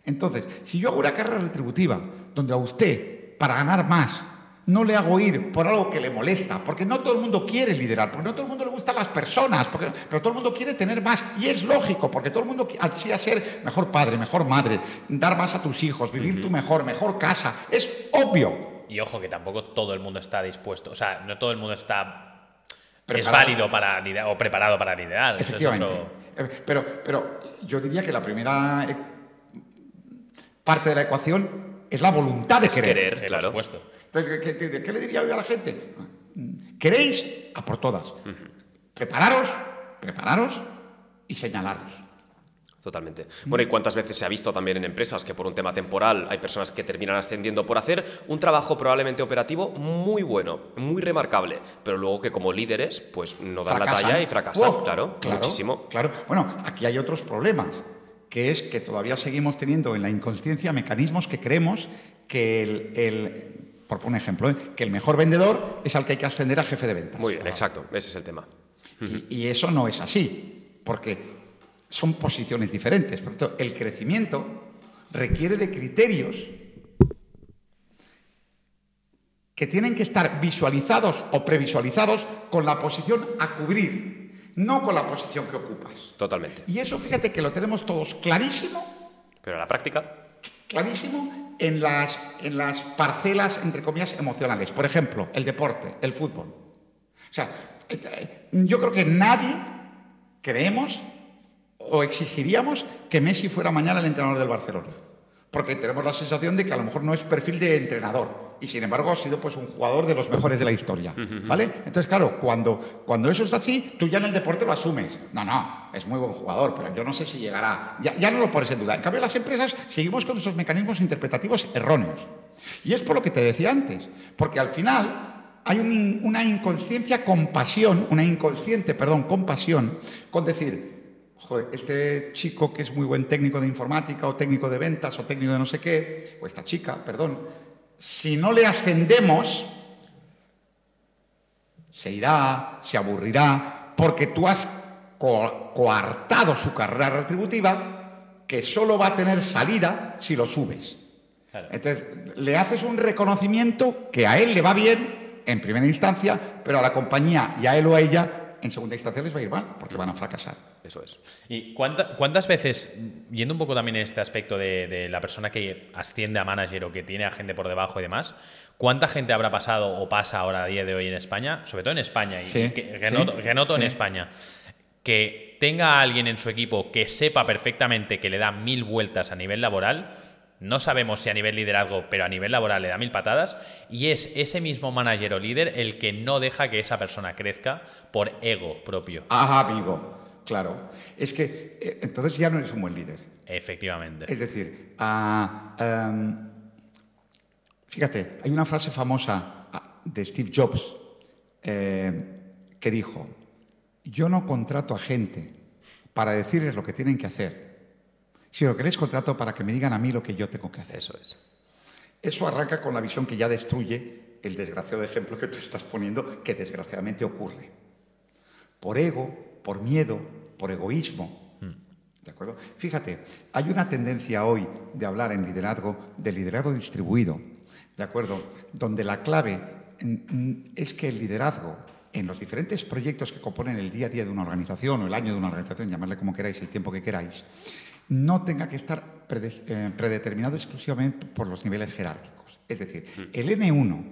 Entonces, si yo hago una carrera retributiva donde a usted, para ganar más, no le hago ir por algo que le molesta, porque no todo el mundo quiere liderar, porque no todo el mundo le gustan las personas, pero todo el mundo quiere tener más, y es lógico, porque todo el mundo ansía ser mejor padre, mejor madre, dar más a tus hijos, vivir tu mejor casa, es obvio. Y ojo, que tampoco todo el mundo está dispuesto, o sea, no todo el mundo está preparado. Es válido para liderar o preparado para liderar. Efectivamente. Pero yo diría que la primera parte de la ecuación es la voluntad de querer. Claro. Por supuesto. Entonces, ¿qué le diría yo a la gente? ¿Queréis? A por todas. Prepararos y señalaros. Totalmente. Bueno, ¿y cuántas veces se ha visto también en empresas que por un tema temporal hay personas que terminan ascendiendo por hacer un trabajo probablemente operativo muy bueno, muy remarcable, pero luego que como líderes pues no dan la talla y fracasan? Claro, muchísimo. Claro. Bueno, aquí hay otros problemas, que es que todavía seguimos teniendo en la inconsciencia mecanismos que creemos que por poner un ejemplo, que el mejor vendedor es al que hay que ascender a jefe de ventas. Muy bien, exacto, ese es el tema. Y eso no es así, porque son posiciones diferentes. Por lo tanto, el crecimiento requiere de criterios que tienen que estar visualizados o previsualizados con la posición a cubrir, no con la posición que ocupas. Totalmente. Y eso, fíjate que lo tenemos todos clarísimo. Pero en la práctica. Clarísimo en las parcelas, entre comillas, emocionales. Por ejemplo, el deporte, el fútbol. O sea, yo creo que nadie creemos o exigiríamos que Messi fuera mañana el entrenador del Barcelona. Porque tenemos la sensación de que a lo mejor no es perfil de entrenador y sin embargo ha sido pues un jugador de los mejores de la historia, ¿vale? Entonces, claro, cuando eso es así, tú ya en el deporte lo asumes. No, es muy buen jugador, pero yo no sé si llegará. Ya no lo pones en duda. En cambio, las empresas seguimos con esos mecanismos interpretativos erróneos. Y es por lo que te decía antes, porque al final hay una inconsciente compasión, con decir, joder, este chico que es muy buen técnico de informática o técnico de ventas o técnico de no sé qué, o esta chica, si no le ascendemos, se irá, se aburrirá, porque tú has coartado su carrera retributiva, que solo va a tener salida si lo subes. Claro. Entonces, le haces un reconocimiento que a él le va bien en primera instancia, pero a la compañía y a él o a ella en segunda instancia les va a ir mal, porque van a fracasar. Eso es. ¿Y cuántas veces, yendo un poco también en este aspecto de la persona que asciende a manager o que tiene a gente por debajo y demás, cuánta gente habrá pasado o pasa ahora a día de hoy en España, sobre todo en España, que noto en España, que tenga a alguien en su equipo que sepa perfectamente que le da 1000 vueltas a nivel laboral? No sabemos si a nivel liderazgo, pero a nivel laboral le da 1000 patadas, y es ese mismo manager o líder el que no deja que esa persona crezca por ego propio. Amigo, claro. Es que entonces ya no eres un buen líder. Efectivamente. Es decir, fíjate, hay una frase famosa de Steve Jobs que dijo: yo no contrato a gente para decirles lo que tienen que hacer, sino que les contrato para que me digan a mí lo que yo tengo que hacer. Eso es. Eso arranca con la visión que ya destruye el desgraciado ejemplo que tú estás poniendo, que desgraciadamente ocurre. Por ego, por miedo, por egoísmo. ¿De acuerdo? Fíjate, hay una tendencia hoy de hablar en liderazgo, de liderazgo distribuido, ¿de acuerdo? Donde la clave es que el liderazgo en los diferentes proyectos que componen el día a día de una organización o el año de una organización, llamadle como queráis, el tiempo que queráis, no tenga que estar predeterminado exclusivamente por los niveles jerárquicos. Es decir, el N1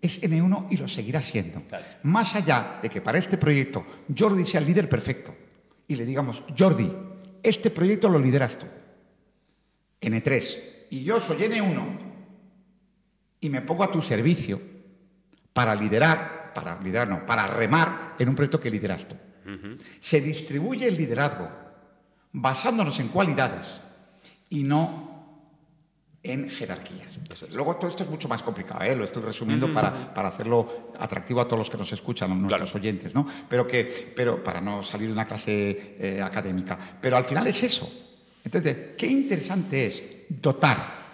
es N1 y lo seguirá siendo. Claro. Más allá de que para este proyecto Jordi sea el líder perfecto y le digamos, Jordi, este proyecto lo lideras tú, N3, y yo soy N1 y me pongo a tu servicio para remar en un proyecto que lideras tú. Se distribuye el liderazgo basándonos en cualidades y no en jerarquías. Luego todo esto es mucho más complicado, ¿eh? Lo estoy resumiendo para hacerlo atractivo a todos los que nos escuchan, a nuestros oyentes, ¿no? Pero para no salir de una clase académica. Pero al final es eso. Entonces, qué interesante es dotar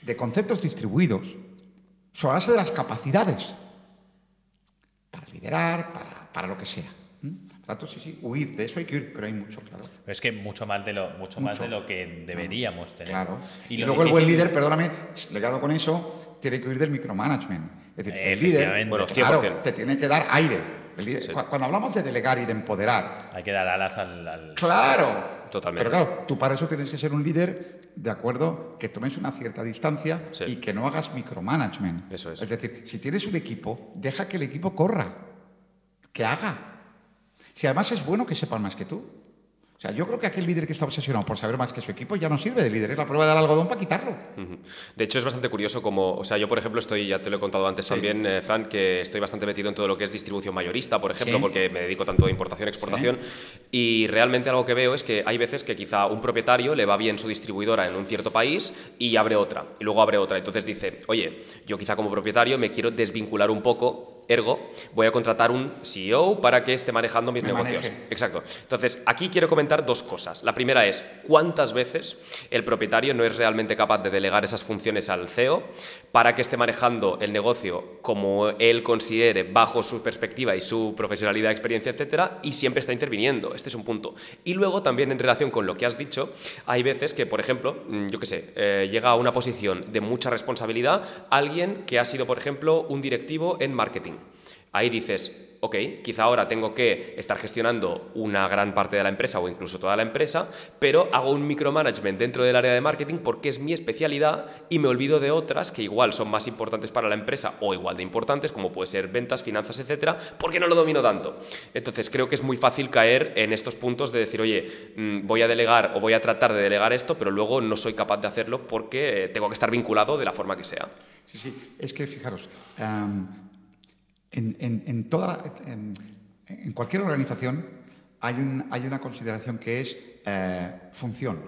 de conceptos distribuidos sobre la base de las capacidades para liderar, para lo que sea. Por tanto, sí, huir de eso hay que huir, pero hay mucho, claro. Pero es que mucho más de lo que deberíamos tener. Claro. Y lo luego el buen líder, perdóname, ligado con eso, tiene que huir del micromanagement. Es decir, el líder, bueno, claro, te tiene que dar aire. El líder, Sí. Cuando hablamos de delegar y de empoderar, Hay que dar alas al... ¡claro! Totalmente. Pero claro, tú para eso tienes que ser un líder, de acuerdo, que tomes una cierta distancia Sí. y que no hagas micromanagement. Eso es. Es decir, si tienes un equipo, deja que el equipo corra, que haga. Si además es bueno que sepan más que tú. O sea, yo creo que aquel líder que está obsesionado por saber más que su equipo ya no sirve de líder, es la prueba del algodón para quitarlo. De hecho, es bastante curioso como, o sea, yo por ejemplo estoy, ya te lo he contado antes también, Fran, que estoy bastante metido en todo lo que es distribución mayorista, por ejemplo, Sí. porque me dedico tanto a importación y exportación, y realmente algo que veo es que hay veces que quizá un propietario le va bien su distribuidora en un cierto país y abre otra, y luego abre otra, entonces dice, oye, yo quizá como propietario me quiero desvincular un poco, ergo, voy a contratar un CEO para que esté manejando mis negocios. maneje. Exacto. Entonces, aquí quiero comentar dos cosas. La primera es, ¿cuántas veces el propietario no es realmente capaz de delegar esas funciones al CEO para que esté manejando el negocio como él considere bajo su perspectiva y su profesionalidad, experiencia, etcétera, y siempre está interviniendo? Este es un punto. Y luego, también en relación con lo que has dicho, hay veces que, por ejemplo, yo qué sé, llega a una posición de mucha responsabilidad alguien que ha sido, por ejemplo, un directivo en marketing. Ahí dices, ok, quizá ahora tengo que estar gestionando una gran parte de la empresa o incluso toda la empresa, pero hago un micromanagement dentro del área de marketing porque es mi especialidad y me olvido de otras que igual son más importantes para la empresa o igual de importantes, como puede ser ventas, finanzas, etcétera, porque no lo domino tanto. Entonces creo que es muy fácil caer en estos puntos de decir, oye, voy a delegar o voy a tratar de delegar esto, pero luego no soy capaz de hacerlo porque tengo que estar vinculado de la forma que sea. Sí, es que fijaros, en cualquier organización hay una consideración que es función,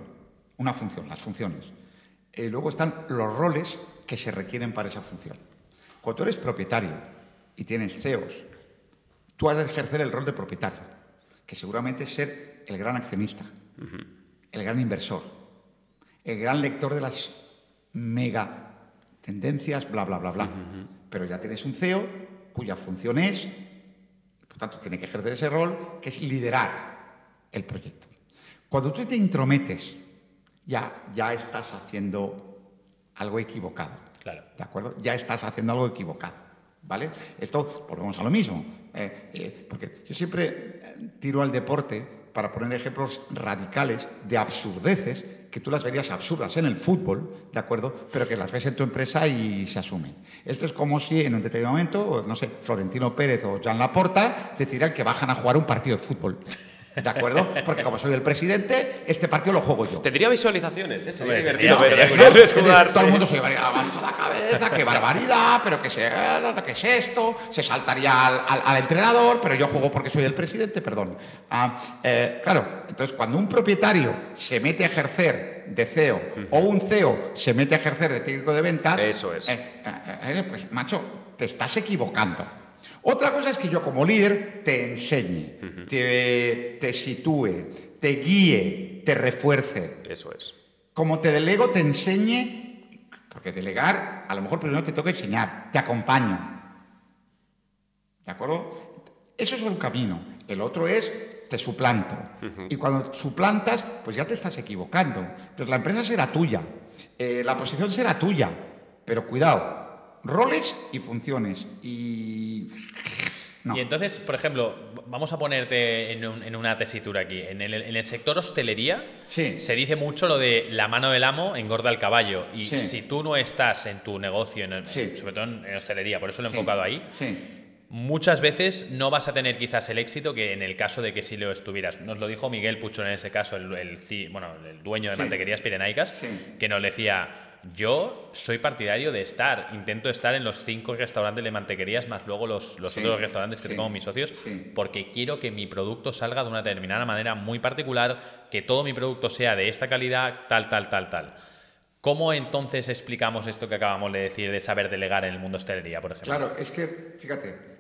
una función, las funciones. Luego están los roles que se requieren para esa función. Cuando tú eres propietario y tienes CEOs, tú has de ejercer el rol de propietario, que seguramente es ser el gran accionista, el gran inversor, el gran lector de las mega tendencias, bla, bla, bla, bla. Pero ya tienes un CEO cuya función es, por tanto, tiene que ejercer ese rol, que es liderar el proyecto. Cuando tú te intrometes, ya estás haciendo algo equivocado. Claro. ¿De acuerdo? Ya estás haciendo algo equivocado. ¿Vale? Esto, volvemos a lo mismo. Porque yo siempre tiro al deporte para poner ejemplos radicales de absurdeces que tú las verías absurdas en el fútbol, ¿de acuerdo? Pero que las ves en tu empresa y se asumen. Esto es como si en un determinado momento, no sé, Florentino Pérez o Joan Laporta decidieran que bajan a jugar un partido de fútbol. ¿De acuerdo? Porque como soy el presidente, este partido lo juego yo. Tendría visualizaciones, ¿eh? Sería Hombre, divertido sería verles curioso. jugar, Todo el sí. mundo se llevaría la mano a la cabeza, qué barbaridad, pero qué es esto, se saltaría al entrenador, pero yo juego porque soy el presidente, perdón. Claro, entonces cuando un propietario se mete a ejercer de CEO o un CEO se mete a ejercer de técnico de ventas, Eso es. Pues macho, te estás equivocando. Otra cosa es que yo como líder te enseñe, te sitúe, te guíe, te refuerce. Eso es. Como te delego, te enseñe, porque delegar, a lo mejor primero te toca enseñar, te acompaño. ¿De acuerdo? Eso es un camino. El otro es, te suplanto. Y cuando suplantas, pues ya te estás equivocando. Entonces la empresa será tuya, la posición será tuya, Pero cuidado, roles y funciones. Y... No. Y entonces, por ejemplo, vamos a ponerte en una tesitura aquí. En el sector hostelería Sí. se dice mucho lo de la mano del amo engorda el caballo. Y Sí. si tú no estás en tu negocio, Sí. sobre todo en hostelería, por eso lo he Sí. enfocado ahí, Sí. muchas veces no vas a tener quizás el éxito que en el caso de que sí lo estuvieras. Nos lo dijo Miguel Puchón en ese caso, el dueño de Sí. Mantequerías Pirenaicas, Sí. que nos decía: yo soy partidario de intento estar en los 5 restaurantes de mantequerías más luego los Sí. otros restaurantes que Sí. tengo mis socios, Sí. porque quiero que mi producto salga de una determinada manera muy particular, que todo mi producto sea de esta calidad, tal. ¿Cómo entonces explicamos esto que acabamos de decir de saber delegar en el mundo hostelería, por ejemplo? Claro, es que, fíjate,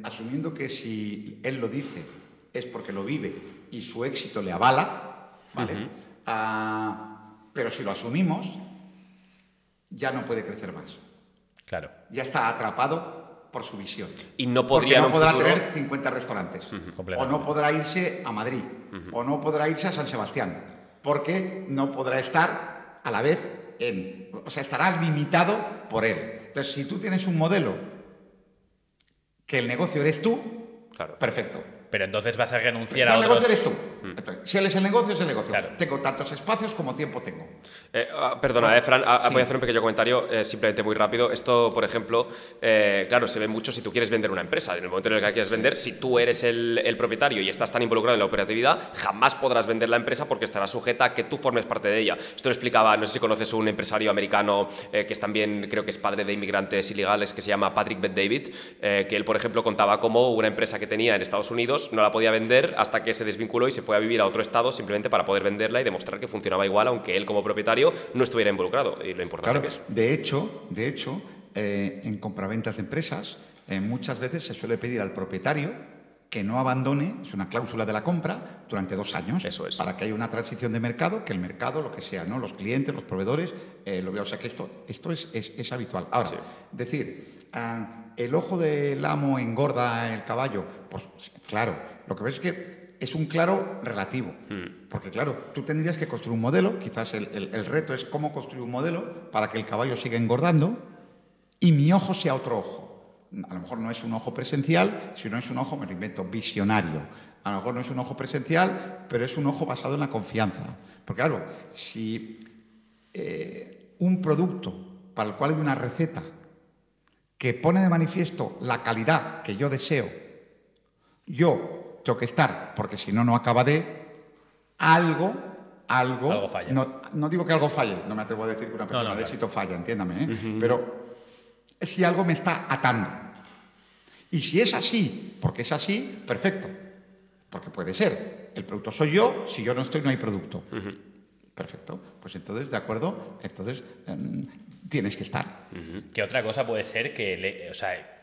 asumiendo que si él lo dice es porque lo vive y su éxito le avala, ¿vale? Pero si lo asumimos, ya no puede crecer más. Claro. Ya está atrapado por su visión. Y no Porque podría en no un podrá futuro... tener 50 restaurantes. O Completamente. no podrá irse a Madrid. O no podrá irse a San Sebastián. Porque no podrá estar a la vez o sea, estará limitado por él. Entonces, si tú tienes un modelo que el negocio eres tú, Claro. perfecto. Pero entonces vas a renunciar a El negocio otros... eres tú. Entonces, si él es el negocio, es el negocio. Claro. Tengo tantos espacios como tiempo tengo. Perdona, Fran, Sí. voy a hacer un pequeño comentario, simplemente muy rápido. Esto, por ejemplo, claro, se ve mucho si tú quieres vender una empresa. En el momento en el que la quieres vender, si tú eres el propietario y estás tan involucrado en la operatividad, jamás podrás vender la empresa porque estará sujeta a que tú formes parte de ella. Esto lo explicaba, no sé si conoces un empresario americano que es también, creo que es padre de inmigrantes ilegales, que se llama Patrick Bet-David, que él, por ejemplo, contaba cómo una empresa que tenía en Estados Unidos no la podía vender hasta que se desvinculó y se fue a vivir a otro estado simplemente para poder venderla y demostrar que funcionaba igual, aunque él como propietario no estuviera involucrado. Y lo importante Claro, que es. de hecho, en compraventas de empresas, muchas veces se suele pedir al propietario que no abandone, es una cláusula de la compra, durante 2 años. Eso es. Para que haya una transición de mercado, que el mercado, lo que sea, ¿no? Los clientes, los proveedores, lo vean. O sea que esto es habitual. Ahora, Sí. decir, el ojo del amo engorda el caballo, pues claro, lo que ves es que es un claro relativo. Porque claro, tú tendrías que construir un modelo, quizás el reto es cómo construir un modelo para que el caballo siga engordando y mi ojo sea otro ojo. A lo mejor no es un ojo presencial, sino es un ojo, me lo invento, visionario. A lo mejor no es un ojo presencial, pero es un ojo basado en la confianza. Porque claro, si un producto para el cual hay una receta que pone de manifiesto la calidad que yo deseo, yo tengo que estar, porque si no, no acaba de algo falla. No digo que algo falle, no me atrevo a decir que una persona de claro. éxito falla, entiéndame, pero si algo me está atando. Y si es así, porque es así, perfecto. Porque puede ser. El producto soy yo, si yo no estoy, no hay producto. Perfecto. Pues entonces, de acuerdo, entonces tienes que estar. ¿Qué otra cosa puede ser que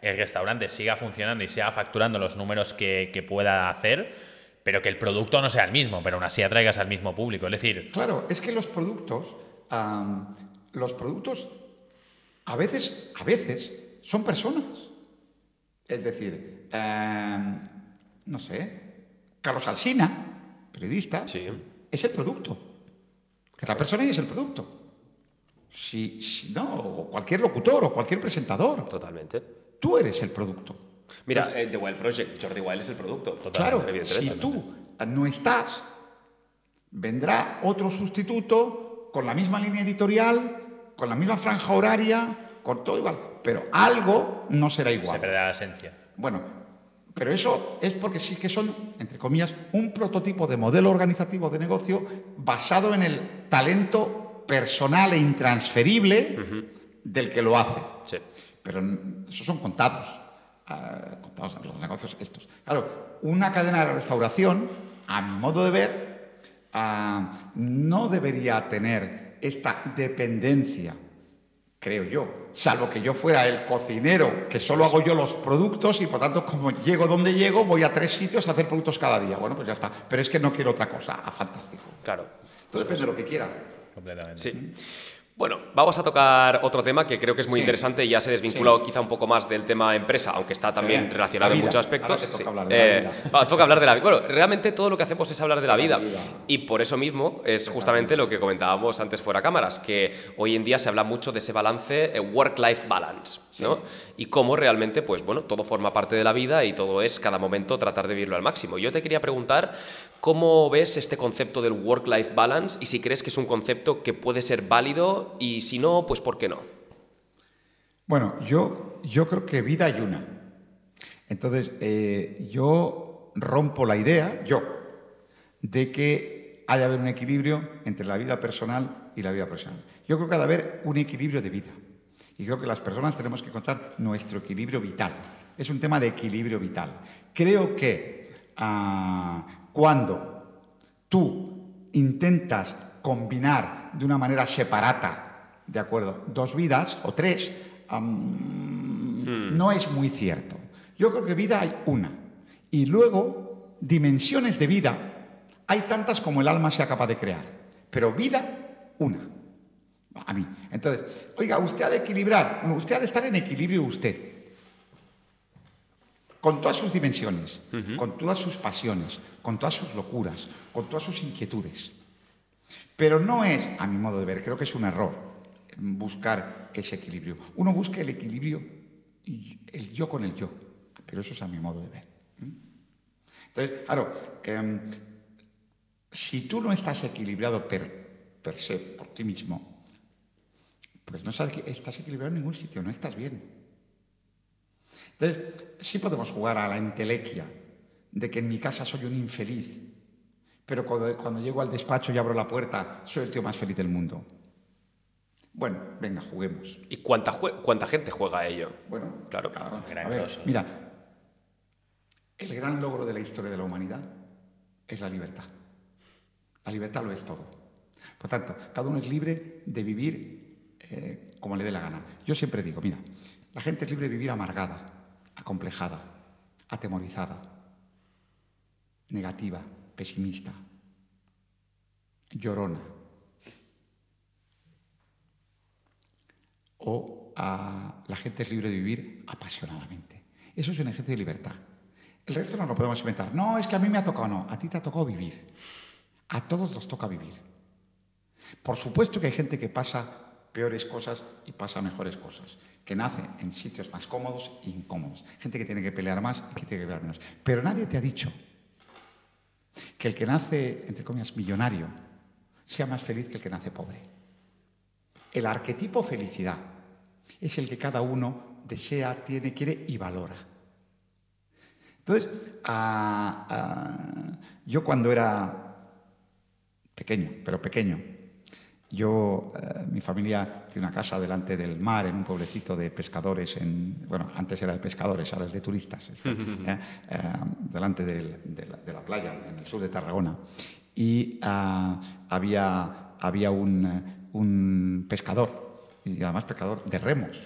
el restaurante siga funcionando y siga facturando los números que pueda hacer, pero que el producto no sea el mismo, pero aún así atraigas al mismo público? Es decir... Claro, es que los productos a veces son personas. Es decir, no sé, Carlos Alsina, periodista, Sí. es el producto. Es la persona y es el producto. Si no, o cualquier locutor o cualquier presentador, Totalmente. tú eres el producto. Mira, The Wild Project, Jordi Wild es el producto. Claro, Evidentemente. si tú no estás, vendrá otro sustituto con la misma línea editorial, con la misma franja horaria, con todo igual. Pero algo no será igual. Se perderá la esencia. Bueno, pero eso es porque sí que son, entre comillas, un prototipo de modelo organizativo de negocio basado en el talento personal e intransferible del que lo hace. Sí. Pero esos son contados en los negocios estos. Claro, una cadena de restauración, a mi modo de ver, no debería tener esta dependencia, creo yo, salvo que yo fuera el cocinero, que solo hago yo los productos y por tanto, como llego donde llego, voy a 3 sitios a hacer productos cada día. Bueno, pues ya está. Pero es que no quiero otra cosa. Fantástico. Claro. Todo depende de lo que quiera. Completamente. Sí. Bueno, vamos a tocar otro tema que creo que es muy interesante y ya se desvincula quizá un poco más del tema empresa, aunque está también relacionado en muchos aspectos. Toca hablar de la vida. Toca hablar de la vida. Bueno, realmente todo lo que hacemos es hablar de la vida. Y por eso mismo es justamente lo que comentábamos antes fuera cámaras, que hoy en día se habla mucho de ese balance, work-life balance, ¿no? Y cómo realmente, pues bueno, todo forma parte de la vida y todo es cada momento tratar de vivirlo al máximo. Yo te quería preguntar cómo ves este concepto del work-life balance y si crees que es un concepto que puede ser válido y si no, pues ¿por qué no? Bueno, yo creo que vida hay una. Entonces, yo rompo la idea, de que ha de haber un equilibrio entre la vida personal y la vida profesional. Yo creo que ha de haber un equilibrio de vida. Y creo que las personas tenemos que encontrar nuestro equilibrio vital. Es un tema de equilibrio vital. Creo que cuando tú intentas combinar de una manera separada, ¿de acuerdo?, dos vidas o tres, no es muy cierto. Yo creo que vida hay una. Y luego, dimensiones de vida, hay tantas como el alma sea capaz de crear. Pero vida, una. A mí. Entonces, oiga, usted ha de equilibrar, usted ha de estar en equilibrio usted. Con todas sus dimensiones, con todas sus pasiones, con todas sus locuras, con todas sus inquietudes. Pero no es, a mi modo de ver, creo que es un error buscar ese equilibrio. Uno busca el equilibrio, el yo con el yo, pero eso es a mi modo de ver. Entonces, claro, si tú no estás equilibrado per se, por ti mismo, pues no estás equilibrado en ningún sitio, no estás bien. Entonces, sí podemos jugar a la entelequia de que en mi casa soy un infeliz, pero cuando llego al despacho y abro la puerta, soy el tío más feliz del mundo. Bueno, venga, juguemos. ¿Y cuánta gente juega a ello? Bueno, claro. A ver, mira, el gran logro de la historia de la humanidad es la libertad. La libertad lo es todo. Por tanto, cada uno es libre de vivir como le dé la gana. Yo siempre digo, mira, la gente es libre de vivir amargada, acomplejada, atemorizada, negativa, pesimista, llorona. O la gente es libre de vivir apasionadamente. Eso es un ejemplo de libertad. El resto no lo podemos inventar. No, es que a mí me ha tocado, no. A ti te ha tocado vivir. A todos nos toca vivir. Por supuesto que hay gente que pasa peores cosas y pasa mejores cosas, que nace en sitios más cómodos e incómodos. Gente que tiene que pelear más y que tiene que pelear menos. Pero nadie te ha dicho que el que nace, entre comillas, millonario, sea más feliz que el que nace pobre. El arquetipo felicidad es el que cada uno desea, tiene, quiere y valora. Entonces, yo cuando era pequeño, mi familia tiene una casa delante del mar, en un pueblecito de pescadores, bueno, antes era de pescadores, ahora es de turistas, delante de la playa, en el sur de Tarragona. Y había un pescador, y además pescador de remos,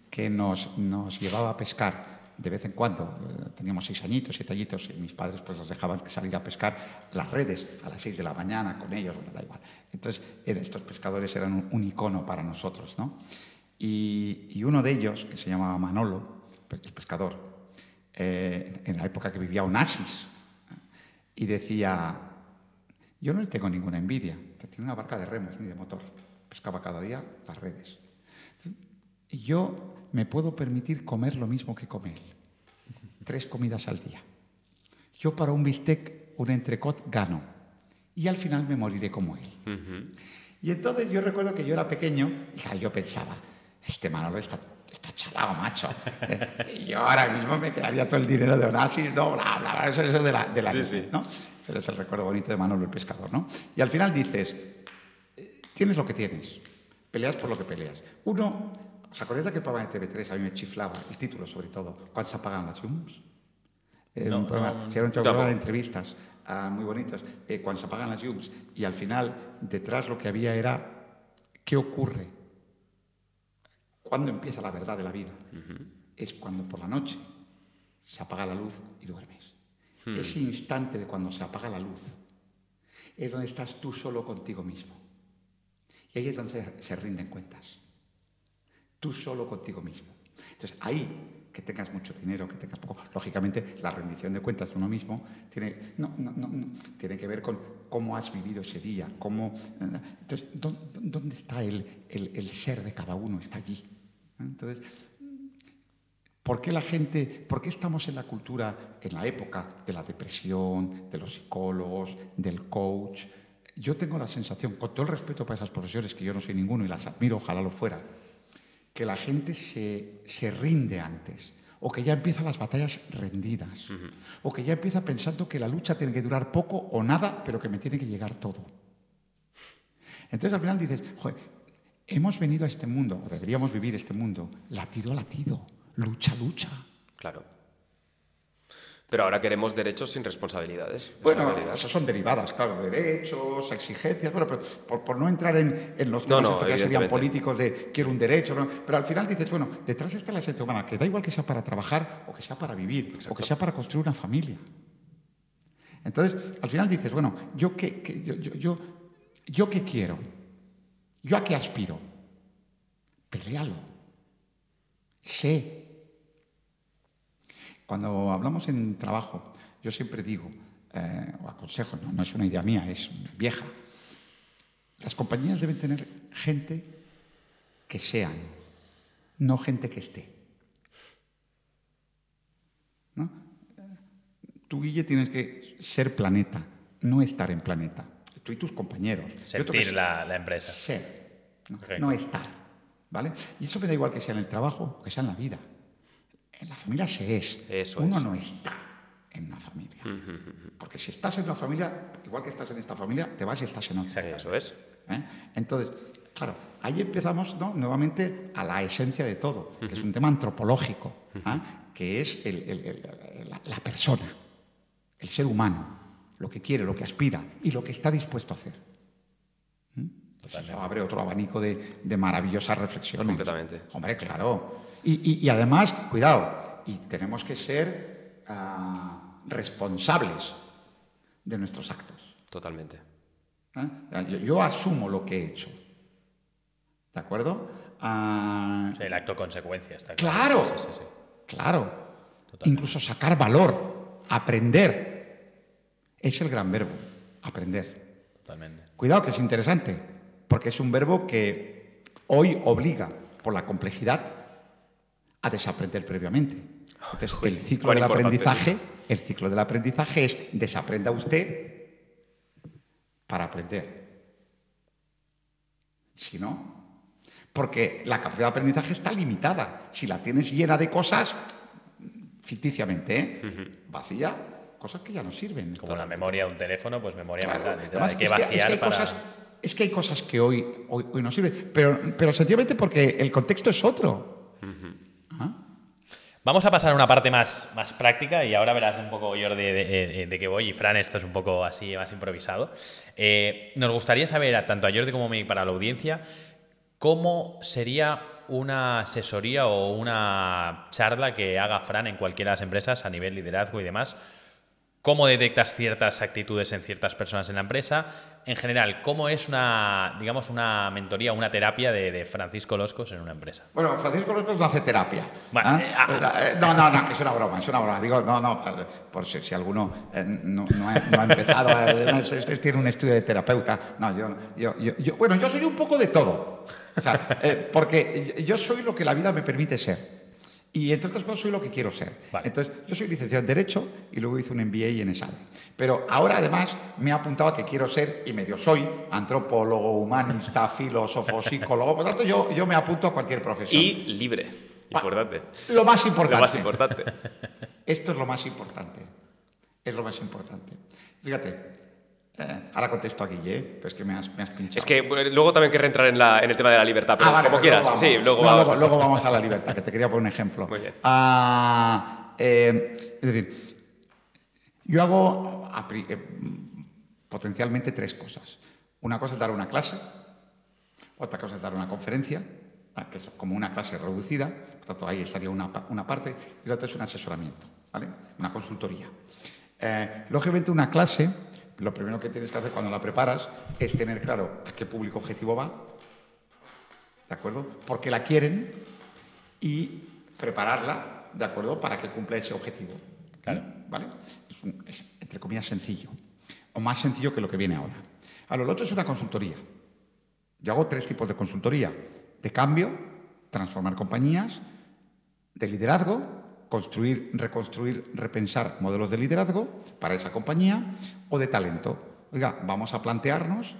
que nos llevaba a pescar de vez en cuando. Teníamos 6 añitos, 7 añitos, y mis padres pues nos dejaban salir a pescar las redes a las 6 de la mañana con ellos, bueno, da igual. Entonces, estos pescadores eran un icono para nosotros, ¿no? Y uno de ellos, que se llamaba Manolo, el pescador, en la época que vivía Onassis, y decía: yo no le tengo ninguna envidia, tiene una barca de remos ni de motor, pescaba cada día las redes. Y yo me puedo permitir comer lo mismo que come él, 3 comidas al día. Yo para un bistec, un entrecot gano, y al final me moriré como él. Y entonces yo recuerdo que yo era pequeño y yo pensaba, este Manolo está chalado, macho. Y yo ahora mismo me quedaría todo el dinero de Onassis, no, bla, bla, bla, eso de la sí. ¿no? Pero es el recuerdo bonito de Manolo el pescador, ¿no? Y al final dices, tienes lo que tienes, peleas por lo que peleas. ¿Os acordáis de aquel programa de TV3? A mí me chiflaba el título, sobre todo, ¿cuándo se apagan las llums? Era un programa de entrevistas muy bonitas, cuando se apagan las llums. Y al final, detrás lo que había era, ¿qué ocurre? ¿Cuándo empieza la verdad de la vida? Es cuando por la noche se apaga la luz y duermes. Ese instante de cuando se apaga la luz es donde estás tú solo contigo mismo. Y ahí es donde se rinden cuentas. Tú solo contigo mismo. Entonces, ahí, que tengas mucho dinero, que tengas poco, lógicamente la rendición de cuentas de uno mismo tiene que ver con cómo has vivido ese día, entonces, ¿dónde está el ser de cada uno? Está allí. Entonces, ¿por qué estamos en la cultura, en la época de la depresión, de los psicólogos, del coach? Yo tengo la sensación, con todo el respeto para esas profesiones, que yo no soy ninguno y las admiro, ojalá lo fuera, que la gente se rinde antes, o que ya empieza las batallas rendidas, o que ya empieza pensando que la lucha tiene que durar poco o nada, pero que me tiene que llegar todo. Entonces al final dices, joder, hemos venido a este mundo, o deberíamos vivir este mundo, latido a latido, lucha a lucha. Claro. Pero ahora queremos derechos sin responsabilidades. Bueno, esas son derivadas, claro, derechos, exigencias, bueno, pero por no entrar en los temas estos que serían políticos de quiero un derecho, ¿no? Pero al final dices, bueno, detrás está la esencia humana, que da igual que sea para trabajar o que sea para vivir, o que sea para construir una familia. Entonces, al final dices, bueno, ¿yo qué quiero? ¿Yo a qué aspiro? Peléalo. Sé. Cuando hablamos en trabajo, yo siempre digo, o aconsejo, no es una idea mía, es vieja, las compañías deben tener gente que sean, no gente que esté. ¿No? Tú, Guille, tienes que ser planeta, no estar en planeta. Tú y tus compañeros. Sentir la empresa. Ser, no estar. ¿Vale? Y eso me da igual que sea en el trabajo o que sea en la vida. En la familia se es. Uno no está en una familia. Porque si estás en una familia, igual que estás en esta familia, te vas y estás en otra. Eso es. Entonces, claro, ahí empezamos, ¿no?, nuevamente a la esencia de todo, que es un tema antropológico, que es la persona, el ser humano, lo que quiere, lo que aspira y lo que está dispuesto a hacer. Eso abre otro abanico de maravillosas reflexiones. Completamente. Hombre, claro. Y además, cuidado, y tenemos que ser responsables de nuestros actos. Totalmente. Yo asumo lo que he hecho. ¿De acuerdo? El acto consecuencia. Está claro. Claro. Sí. Claro. Totalmente. Incluso sacar valor, aprender. Es el gran verbo, aprender. Totalmente. Cuidado, que es interesante, porque es un verbo que hoy obliga, por la complejidad, a desaprender previamente. Entonces, el ciclo del aprendizaje es desaprenda usted para aprender. Si no, porque la capacidad de aprendizaje está limitada. Si la tienes llena de cosas, ficticiamente, vacía, cosas que ya no sirven. Como la memoria de un teléfono, pues memoria mental. Además, es que hay cosas que hoy no sirven, pero sencillamente porque el contexto es otro. Vamos a pasar a una parte más práctica y ahora verás un poco, Jordi, de qué voy. Y Fran, esto es un poco así, más improvisado. Nos gustaría saber, tanto a Jordi como a mí, para la audiencia, cómo sería una asesoría o una charla que haga Fran en cualquiera de las empresas a nivel liderazgo y demás. ¿Cómo detectas ciertas actitudes en ciertas personas en la empresa? En general, ¿cómo es una mentoría, una terapia de Francisco Loscos en una empresa? Bueno, Francisco Loscos no hace terapia. Bueno, no, que es una broma. Digo, por si alguno no ha empezado, tiene un estudio de terapeuta. No, yo soy un poco de todo. O sea, porque yo soy lo que la vida me permite ser. Y entre otras cosas soy lo que quiero ser. Vale. Entonces, yo soy licenciado en Derecho y luego hice un MBA en ESADE. Pero ahora además me he apuntado a que quiero ser, y medio soy, antropólogo, humanista, filósofo, psicólogo. Por lo tanto, yo me apunto a cualquier profesión. Y libre. Importante. Lo más importante. Lo más importante. Esto es lo más importante. Es lo más importante. Fíjate. Ahora contesto aquí, pero es que me has pinchado. Es que luego también querré entrar en el tema de la libertad, pero vale, como quieras. Luego sí, luego vamos a la libertad, que te quería poner un ejemplo. Muy bien. Es decir, yo hago potencialmente 3 cosas. Una cosa es dar una clase, otra cosa es dar una conferencia, que es como una clase reducida, por tanto ahí estaría una parte, y la otra es un asesoramiento, ¿vale? Una consultoría. Lógicamente una clase lo primero que tienes que hacer cuando la preparas es tener claro a qué público objetivo va, ¿de acuerdo? Porque la quieren y prepararla, ¿de acuerdo? Para que cumpla ese objetivo. Claro. ¿Vale? Es, entre comillas, sencillo. O más sencillo que lo que viene ahora. A lo otro es una consultoría. Yo hago 3 tipos de consultoría. De cambio, transformar compañías, de liderazgo, construir, reconstruir, repensar modelos de liderazgo para esa compañía, o de talento. Oiga, vamos a plantearnos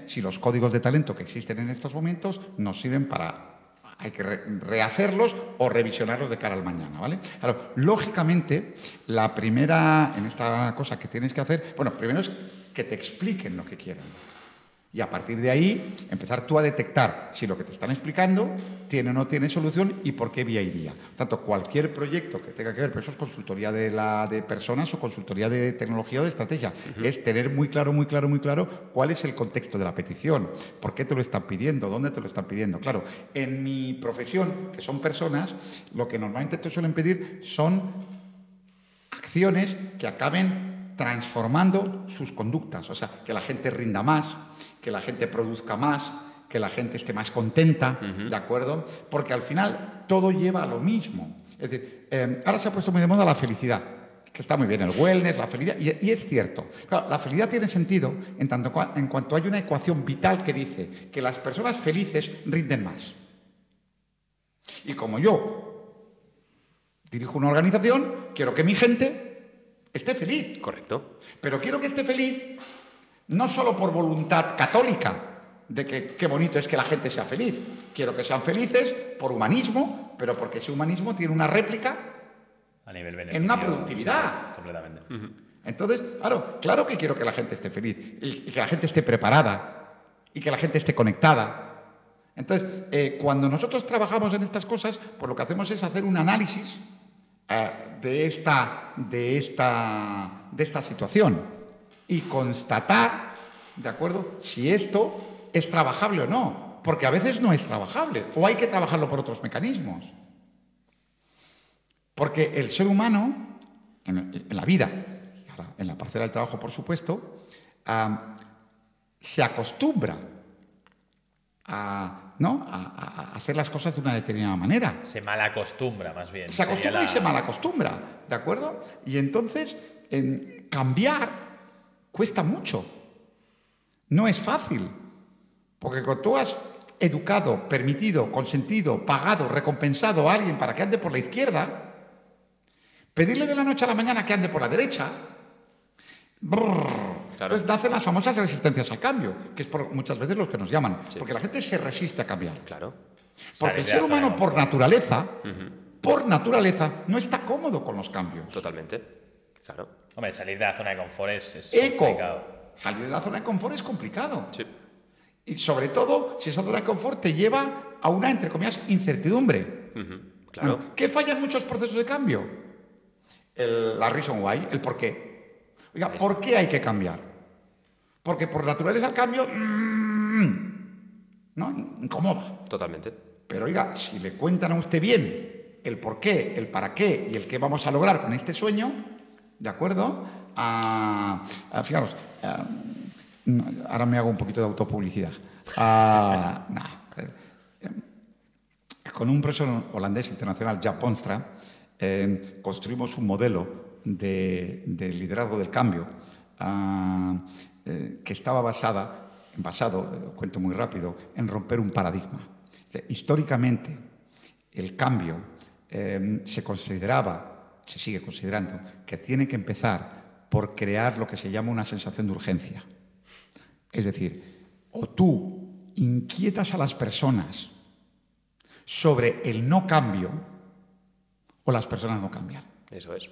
si los códigos de talento que existen en estos momentos nos sirven para... Hay que rehacerlos o revisionarlos de cara al mañana, ¿vale? Claro, lógicamente, la primera, en esta cosa que tienes que hacer, bueno, primero es que te expliquen lo que quieren. Y a partir de ahí, empezar tú a detectar si lo que te están explicando tiene o no tiene solución y por qué vía iría. Por tanto, cualquier proyecto que tenga que ver, pero eso es consultoría de personas o consultoría de tecnología o de estrategia, es tener muy claro cuál es el contexto de la petición, por qué te lo están pidiendo, dónde te lo están pidiendo. Claro, en mi profesión, que son personas, lo que normalmente te suelen pedir son acciones que acaben transformando sus conductas, o sea, que la gente rinda más, que la gente produzca más, que la gente esté más contenta, ¿de acuerdo? Porque al final todo lleva a lo mismo. Es decir, ahora se ha puesto muy de moda la felicidad, que está muy bien, el wellness, la felicidad, y es cierto. Claro, la felicidad tiene sentido en cuanto hay una ecuación vital que dice que las personas felices rinden más. Y como yo dirijo una organización, quiero que mi gente esté feliz. Correcto. Pero quiero que esté feliz no solo por voluntad católica, de que qué bonito es que la gente sea feliz. Quiero que sean felices por humanismo, pero porque ese humanismo tiene una réplica a nivel en una productividad. Sí, completamente. Entonces, claro que quiero que la gente esté feliz y que la gente esté preparada y que la gente esté conectada. Entonces, cuando nosotros trabajamos en estas cosas, pues lo que hacemos es hacer un análisis de esta situación y constatar, ¿de acuerdo?, si esto es trabajable o no, porque a veces no es trabajable o hay que trabajarlo por otros mecanismos. Porque el ser humano, en la vida, en la parcela del trabajo, por supuesto, se acostumbra a hacer las cosas de una determinada manera. Se malacostumbra, más bien. Se acostumbra y se malacostumbra, ¿de acuerdo? Y entonces, cambiar cuesta mucho. No es fácil. Porque cuando tú has educado, permitido, consentido, pagado, recompensado a alguien para que ande por la izquierda, pedirle de la noche a la mañana que ande por la derecha, claro. Entonces nacen las famosas resistencias al cambio, que es muchas veces los que nos llaman, porque la gente se resiste a cambiar. Claro. Porque el ser humano, por naturaleza, no está cómodo con los cambios. Totalmente. Claro. Hombre, salir de la zona de confort es complicado. Salir de la zona de confort es complicado. Sí. Y sobre todo, si esa zona de confort te lleva a una, entre comillas, incertidumbre. Claro. Bueno, ¿qué falla en muchos procesos de cambio? La reason why, el por qué. Oiga, ¿por qué hay que cambiar? Porque por naturaleza el cambio ¿no? Incomoda. Totalmente. Pero oiga, si le cuentan a usted bien el por qué, el para qué y el qué vamos a lograr con este sueño, ¿de acuerdo? Fijaros, ahora me hago un poquito de autopublicidad. Con un profesor holandés internacional, Jaap Boonstra, construimos un modelo de liderazgo del cambio que estaba basado, cuento muy rápido, en romper un paradigma. O sea, históricamente, el cambio se sigue considerando, que tiene que empezar por crear lo que se llama una sensación de urgencia. Es decir, o tú inquietas a las personas sobre el no cambio, o las personas no cambian. Eso es.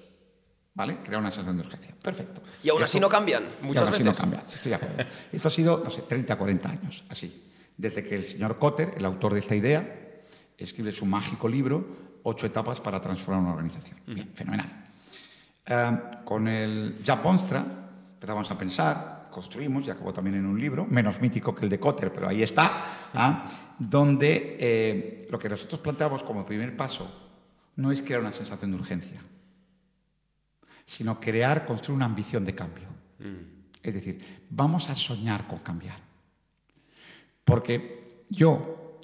¿Vale? Crear una sensación de urgencia. Perfecto. Y aún así no cambian, muchas veces. No cambian, estoy de acuerdo. Esto ha sido, 30, 40 años, así. Desde que el señor Kotter, el autor de esta idea, escribe su mágico libro, 8 etapas para transformar una organización. Bien, fenomenal. Con el Jaap Boonstra empezamos a pensar, construimos, y acabó también en un libro, menos mítico que el de Kotter, pero ahí está, donde lo que nosotros planteamos como primer paso no es crear una sensación de urgencia, sino construir una ambición de cambio. Es decir, vamos a soñar con cambiar. Porque yo,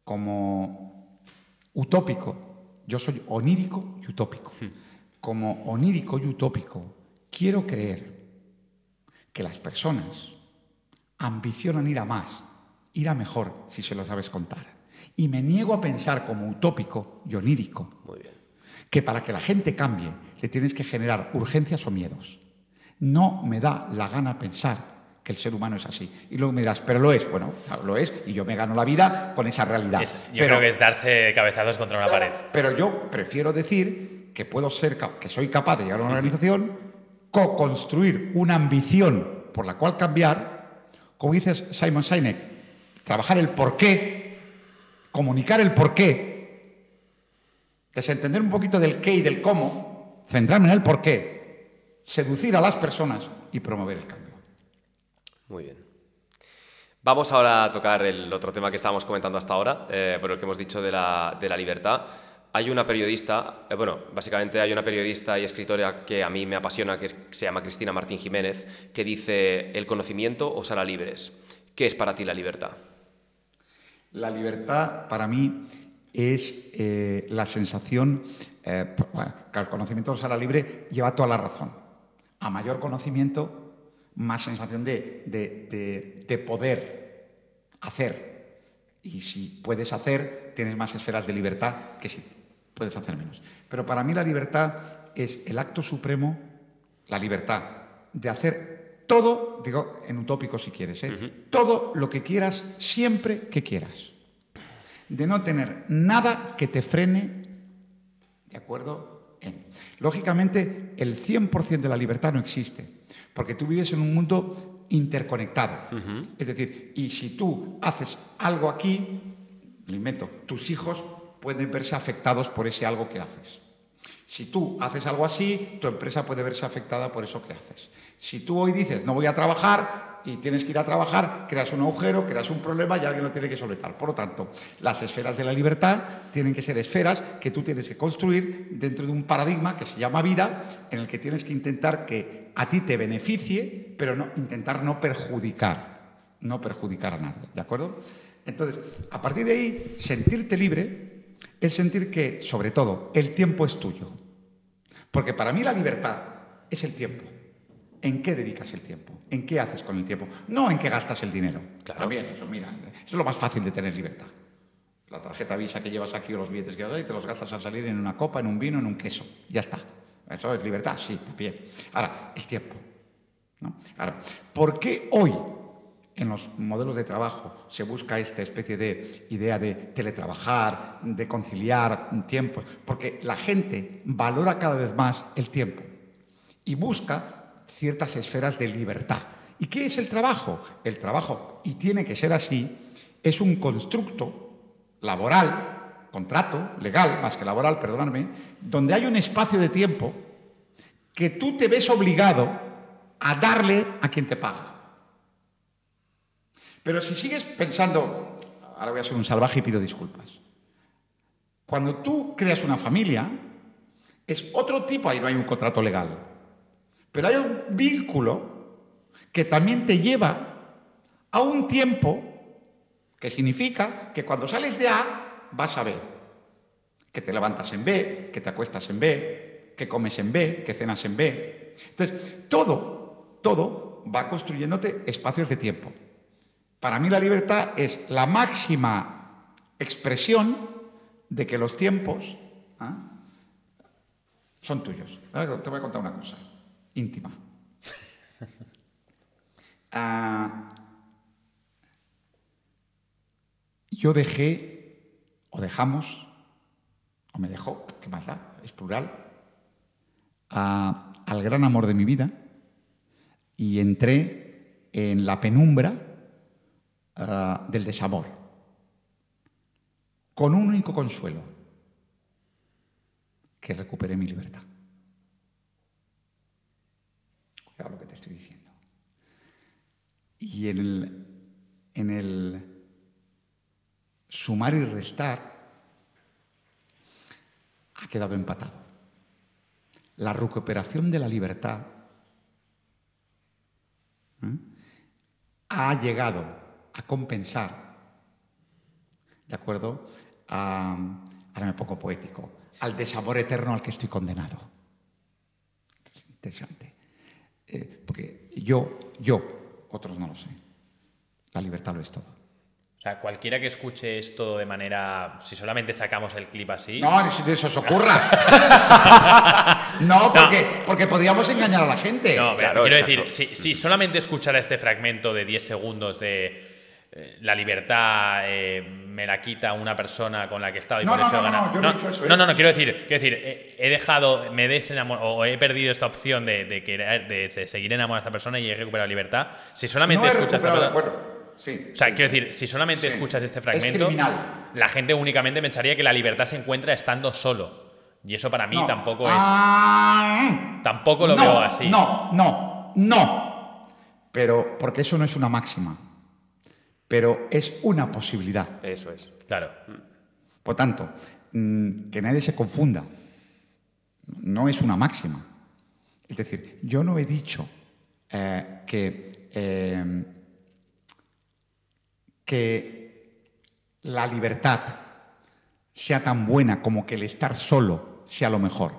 como utópico, yo soy onírico y utópico. Como onírico y utópico, quiero creer que las personas ambicionan ir a más, ir a mejor, si se lo sabes contar. Y me niego a pensar como utópico y onírico Muy bien. que para que la gente cambie le tienes que generar urgencias o miedos. No me da la gana pensar que el ser humano es así. Y luego me dirás, pero lo es. Bueno, lo es y yo me gano la vida con esa realidad. Yo creo que es darse cabezazos contra una pared. Pero yo prefiero decir que puedo ser, que soy capaz de llegar a una organización, co-construir una ambición por la cual cambiar, como dices Simon Sinek, trabajar el porqué, comunicar el porqué, desentender un poquito del qué y del cómo, centrarme en el porqué, seducir a las personas y promover el cambio. Muy bien. Vamos ahora a tocar el otro tema que estábamos comentando hasta ahora, por el que hemos dicho de la libertad. Hay una periodista, básicamente hay una periodista y escritora que a mí me apasiona, que se llama Cristina Martín Jiménez, que dice: ¿el conocimiento os hará libres? ¿Qué es para ti la libertad? La libertad, para mí, es la sensación, que el conocimiento nos hará libre, lleva toda la razón. A mayor conocimiento, más sensación de poder hacer. Y si puedes hacer, tienes más esferas de libertad que si puedes hacer menos. Pero para mí la libertad es el acto supremo, la libertad de hacer todo, digo en utópico si quieres, todo lo que quieras, siempre que quieras. De no tener nada que te frene, ¿de acuerdo? Lógicamente, el 100% de la libertad no existe, porque tú vives en un mundo interconectado. Es decir, y si tú haces algo aquí, lo invento, tus hijos pueden verse afectados por ese algo que haces. Si tú haces algo así, tu empresa puede verse afectada por eso que haces. Si tú hoy dices, no voy a trabajar, y tienes que ir a trabajar, creas un agujero, creas un problema y alguien lo tiene que solventar. Por lo tanto, las esferas de la libertad tienen que ser esferas que tú tienes que construir dentro de un paradigma que se llama vida, en el que tienes que intentar que a ti te beneficie, pero intentar no perjudicar a nadie, ¿de acuerdo? Entonces, a partir de ahí, sentirte libre es sentir que, sobre todo, el tiempo es tuyo. Porque para mí la libertad es el tiempo. ¿En qué dedicas el tiempo? ¿En qué haces con el tiempo? No en qué gastas el dinero. Claro. También eso, mira, eso es lo más fácil de tener libertad. La tarjeta Visa que llevas aquí o los billetes que llevas ahí te los gastas al salir en una copa, en un vino, en un queso. Ya está. ¿Eso es libertad? Sí, también. Ahora, el tiempo, ¿no? Ahora, ¿por qué hoy en los modelos de trabajo se busca esta especie de idea de teletrabajar, de conciliar tiempos? Porque la gente valora cada vez más el tiempo y busca ciertas esferas de libertad. ¿Y qué es el trabajo? El trabajo, y tiene que ser así, es un constructo laboral, contrato, legal, más que laboral, perdonadme, donde hay un espacio de tiempo que tú te ves obligado a darle a quien te paga. Pero si sigues pensando, ahora voy a ser un salvaje y pido disculpas, cuando tú creas una familia, es otro tipo, ahí no hay un contrato legal, pero hay un vínculo que también te lleva a un tiempo que significa que cuando sales de A vas a B, que te levantas en B, que te acuestas en B, que comes en B, que cenas en B. Entonces, todo va construyéndote espacios de tiempo. Para mí la libertad es la máxima expresión de que los tiempos son tuyos. Te voy a contar una cosa íntima. Yo dejé, o dejamos, o me dejó, ¿qué más da? Es plural, al gran amor de mi vida y entré en la penumbra del desamor, con un único consuelo, que recuperé mi libertad. Cuidado lo que te estoy diciendo. Y en el sumar y restar ha quedado empatado. La recuperación de la libertad ha llegado a compensar, ¿de acuerdo? Ahora me pongo poético, al desamor eterno al que estoy condenado. Es interesante. Porque yo, otros no lo sé. La libertad lo es todo. O sea, cualquiera que escuche esto de manera... Si solamente sacamos el clip así... No, ni si de eso os ocurra. No, porque podríamos engañar a la gente. No, Claro, quiero exacto. decir, si solamente escuchara este fragmento de 10 segundos de la libertad me la quita una persona con la que he estado y No, por no, eso he no, ganado. no, yo no he dicho eso, No, quiero decir, he dejado, me he desenamorado o he perdido esta opción de seguir enamorado de esta persona y he recuperado libertad. Si solamente No he escuchas esta recuperado, persona... bueno, sí. O sea, quiero decir, si solamente Sí. escuchas este Es fragmento, criminal. la gente únicamente pensaría que la libertad se encuentra estando solo. Y eso para mí No. tampoco es... Ah, Tampoco lo no, veo así. No. Pero, porque eso no es una máxima. Pero es una posibilidad. Eso es. Claro. Por tanto, que nadie se confunda. No es una máxima. Es decir, yo no he dicho que la libertad sea tan buena como que el estar solo sea lo mejor.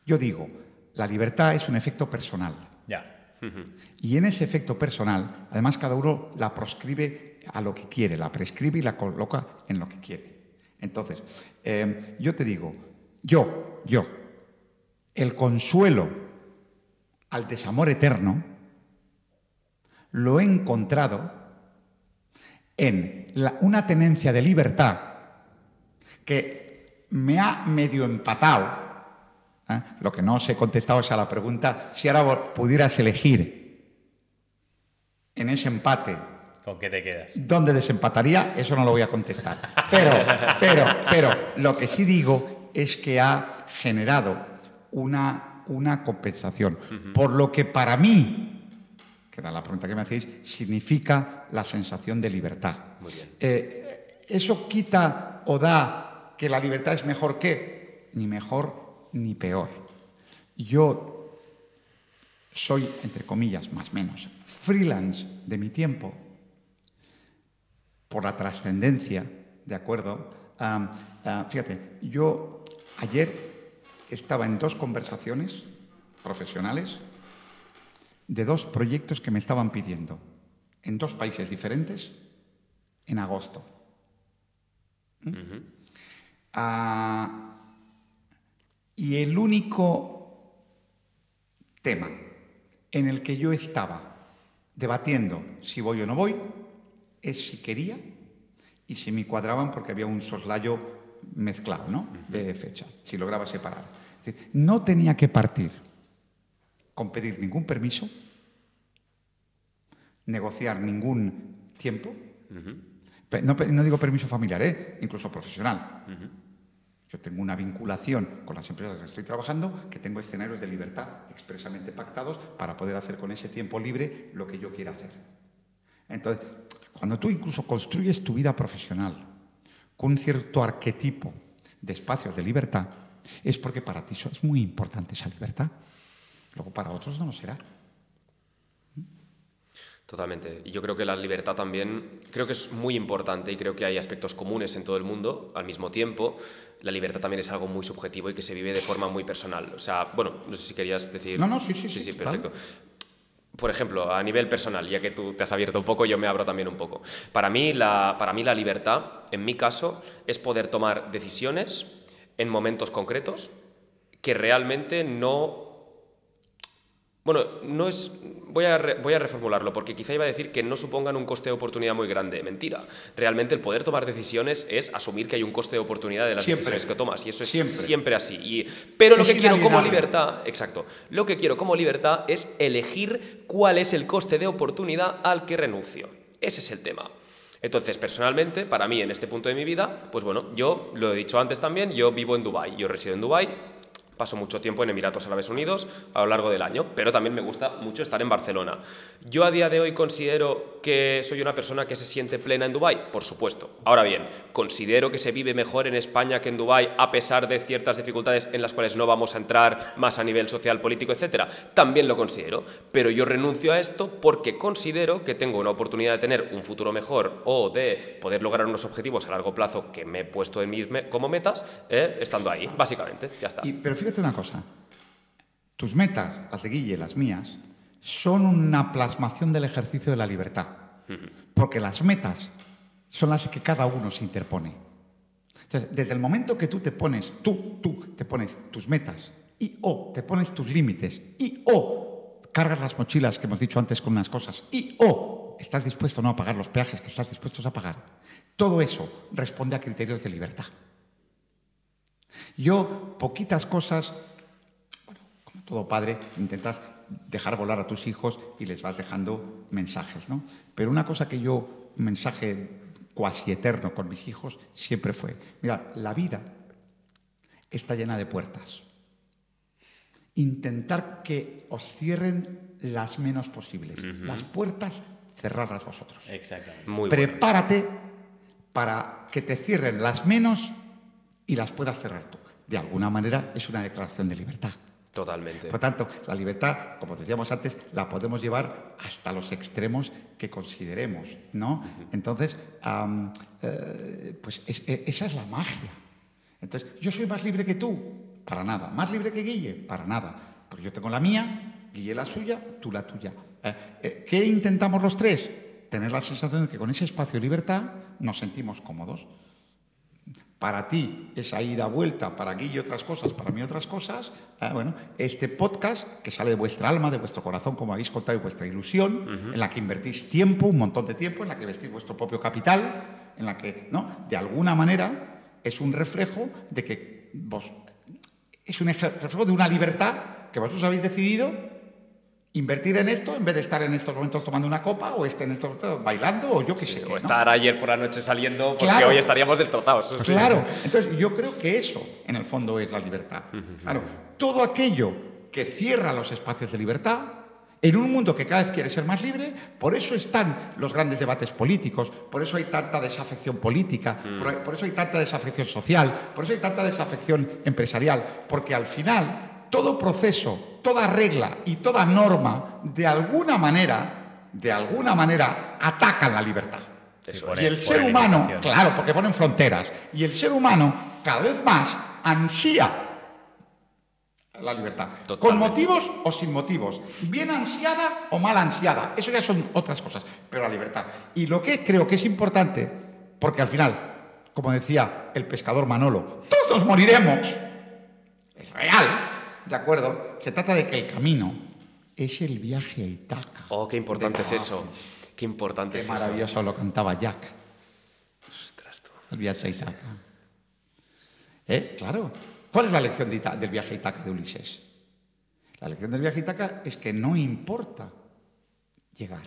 Yo digo, la libertad es un efecto personal. Ya. Y en ese efecto personal, además cada uno la proscribe a lo que quiere, la prescribe y la coloca en lo que quiere. Entonces, yo te digo, el consuelo al desamor eterno lo he encontrado en una tenencia de libertad que me ha medio empatado. Lo que no os he contestado es a la pregunta, si ahora pudieras elegir en ese empate, ¿Con qué te quedas? ¿dónde desempataría? Eso no lo voy a contestar. Pero lo que sí digo es que ha generado una compensación. Por lo que para mí, que era la pregunta que me hacéis, significa la sensación de libertad. Muy bien. ¿Eso quita o da que la libertad es mejor que? Ni mejor ni peor. Yo soy, entre comillas, más o menos, freelance de mi tiempo por la trascendencia, ¿de acuerdo? Fíjate, yo ayer estaba en 2 conversaciones profesionales de 2 proyectos que me estaban pidiendo en 2 países diferentes en agosto. Y el único tema en el que yo estaba debatiendo si voy o no voy es si quería y si me cuadraban, porque había un soslayo mezclado, ¿no?, de fecha, si lograba separar. Es decir, no tenía que partir con pedir ningún permiso, negociar ningún tiempo. No digo permiso familiar, incluso profesional. Yo tengo una vinculación con las empresas en las que estoy trabajando, que tengo escenarios de libertad expresamente pactados para poder hacer con ese tiempo libre lo que yo quiera hacer. Entonces, cuando tú incluso construyes tu vida profesional con un cierto arquetipo de espacios de libertad, es porque para ti eso es muy importante, esa libertad. Luego para otros no lo será. Totalmente. Y yo creo que la libertad también, creo que es muy importante y creo que hay aspectos comunes en todo el mundo. Al mismo tiempo, la libertad también es algo muy subjetivo y que se vive de forma muy personal. O sea, bueno, no sé si querías decir... No, sí, Sí, total. perfecto. Por ejemplo, a nivel personal, ya que tú te has abierto un poco, yo me abro también un poco. Para mí la libertad, en mi caso, es poder tomar decisiones en momentos concretos que realmente no... Bueno, no es... Voy a reformularlo, porque quizá iba a decir que no supongan un coste de oportunidad muy grande. Mentira. Realmente el poder tomar decisiones es asumir que hay un coste de oportunidad de las decisiones que tomas. Y eso es siempre así. Pero lo que quiero como libertad... Exacto. Lo que quiero como libertad es elegir cuál es el coste de oportunidad al que renuncio. Ese es el tema. Entonces, personalmente, para mí, en este punto de mi vida, pues bueno, yo lo he dicho antes también, yo vivo en Dubái. Yo resido en Dubái. paso mucho tiempo en Emiratos Árabes Unidos a lo largo del año, pero también me gusta mucho estar en Barcelona. ¿Yo a día de hoy considero que soy una persona que se siente plena en Dubái? Por supuesto. Ahora bien, ¿considero que se vive mejor en España que en Dubái a pesar de ciertas dificultades en las cuales no vamos a entrar más a nivel social, político, etcétera? También lo considero, pero yo renuncio a esto porque considero que tengo una oportunidad de tener un futuro mejor o de poder lograr unos objetivos a largo plazo que me he puesto en como metas, estando ahí, básicamente. Ya está. Pero fíjate una cosa. Tus metas, las de Guille, las mías, son una plasmación del ejercicio de la libertad. Porque las metas son las que cada uno se interpone. Entonces, desde el momento que tú te pones, tú te pones tus metas y o te pones tus límites y o cargas las mochilas que hemos dicho antes con unas cosas y o estás dispuesto no a pagar los peajes que estás dispuestos a pagar, todo eso responde a criterios de libertad. Yo, poquitas cosas, bueno, como todo padre, intentas dejar volar a tus hijos y les vas dejando mensajes, ¿no? Pero una cosa que yo, un mensaje cuasi eterno con mis hijos, siempre fue, mira, la vida está llena de puertas. Intentar que os cierren las menos posibles. Las puertas, cerrarlas vosotros. Exactamente. Muy Prepárate para que te cierren las menos y las puedas cerrar tú. De alguna manera es una declaración de libertad. Totalmente. Por tanto, la libertad, como decíamos antes, la podemos llevar hasta los extremos que consideremos, ¿no? Entonces, pues esa es la magia. Entonces, ¿yo soy más libre que tú? Para nada. ¿Más libre que Guille? Para nada. Porque yo tengo la mía, Guille la suya, tú la tuya. ¿Qué intentamos los tres? Tener la sensación de que con ese espacio de libertad nos sentimos cómodos. Para ti, esa ida-vuelta, para Guille otras cosas, para mí otras cosas. Bueno, este podcast que sale de vuestra alma, de vuestro corazón, como habéis contado, y vuestra ilusión, en la que invertís tiempo, un montón de tiempo, en la que vestís vuestro propio capital, en la que, ¿no? De alguna manera, es un reflejo de que vos... Es un reflejo de una libertad que vosotros habéis decidido invertir en esto en vez de estar en estos momentos tomando una copa o en estos momentos bailando o yo qué sé. O ¿no? estar ayer por la noche saliendo porque Claro. hoy estaríamos destrozados. Claro. Entonces, yo creo que eso, en el fondo, es la libertad. Claro, todo aquello que cierra los espacios de libertad, en un mundo que cada vez quiere ser más libre, por eso están los grandes debates políticos, por eso hay tanta desafección política, por eso hay tanta desafección social, por eso hay tanta desafección empresarial, porque al final todo proceso, toda regla y toda norma, de alguna manera, atacan la libertad. Y el ser humano, claro, porque ponen fronteras, y el ser humano cada vez más ansía la libertad. Totalmente. Con motivos o sin motivos, bien ansiada o mal ansiada, eso ya son otras cosas, pero la libertad. Y lo que creo que es importante, porque al final, como decía el pescador Manolo, todos nos moriremos, es real, ¿de acuerdo? Se trata de que el camino es el viaje a Ítaca. Oh, qué importante es eso. Qué importante Qué es maravilloso eso. lo cantaba Jack. Ostras, tú. El viaje a Ítaca. Claro. ¿Cuál es la lección del viaje a Ítaca de Ulises? La lección del viaje a Ítaca es que no importa llegar.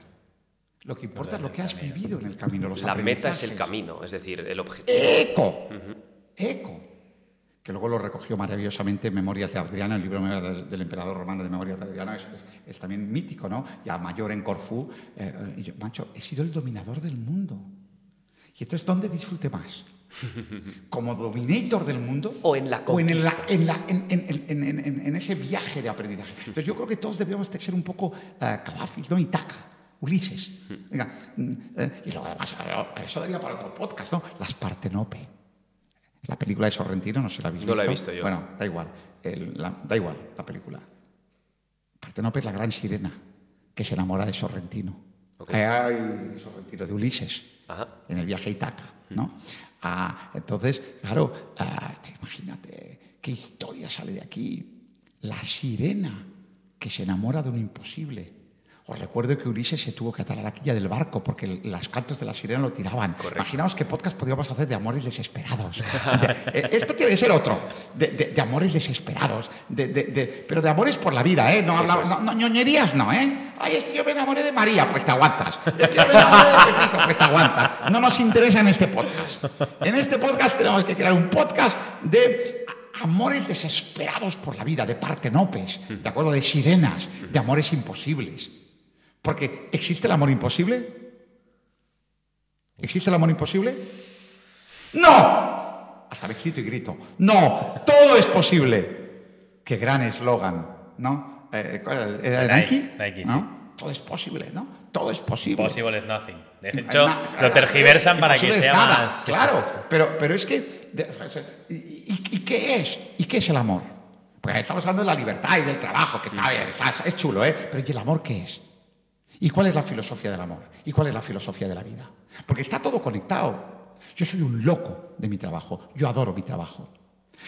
Lo que importa es lo que has vivido en el camino. La meta es el camino, es decir, el objetivo. ¡Eco! ¡Eco! Que luego lo recogió maravillosamente en Memorias de Adriano, el libro del emperador romano de Memorias de Adriano, es también mítico, ¿no? Ya mayor en Corfú, y yo, macho, he sido el dominador del mundo. Y entonces, ¿dónde disfrute más? ¿Como dominator del mundo? O en la conquista. O en ese viaje de aprendizaje. Entonces, yo creo que todos deberíamos ser un poco Cavafis, ¿no? Ítaca, Ulises. Venga, y luego además, pero eso daría para otro podcast, ¿no? Las Partenope. La película de Sorrentino, no sé si la habéis visto. No la he visto yo. Bueno, da igual. Da igual la película. Partenope es la gran sirena que se enamora de Sorrentino. Okay. De Sorrentino, de Ulises. Ajá. En el viaje a Ítaca, ¿no? Entonces, claro, imagínate qué historia sale de aquí. La sirena que se enamora de un imposible. Os recuerdo que Ulises se tuvo que atar a la quilla del barco porque los cantos de la sirena lo tiraban. Correcto. Imaginaos qué podcast podríamos hacer de amores desesperados. Esto tiene que ser otro, de amores desesperados, pero de amores por la vida, ¿eh? No, ñoñerías no, ¿eh? Ay, es que yo me enamoré de María, pues te aguantas. Es que yo me enamoré de Pepito, pues te aguantas. No nos interesa en este podcast. En este podcast tenemos que crear un podcast de amores desesperados por la vida, de partenopes, ¿de acuerdo? De sirenas, de amores imposibles. Porque ¿existe el amor imposible? ¿Existe el amor imposible? ¡No! Hasta me excito y grito. ¡No! ¡Todo es posible! ¡Qué gran eslogan! ¿No? ¿Era de Nike? Nike, ¿no? sí. Todo es posible, ¿no? Todo es posible. Possible is nothing. De hecho, lo tergiversan para que sea nada, más... Claro, pero es que... ¿Y qué es? ¿Y qué es el amor? Pues estamos hablando de la libertad y del trabajo, que está bien, es chulo, ¿eh? Pero ¿y el amor qué es? ¿Y cuál es la filosofía del amor? ¿Y cuál es la filosofía de la vida? Porque está todo conectado. Yo soy un loco de mi trabajo. Yo adoro mi trabajo.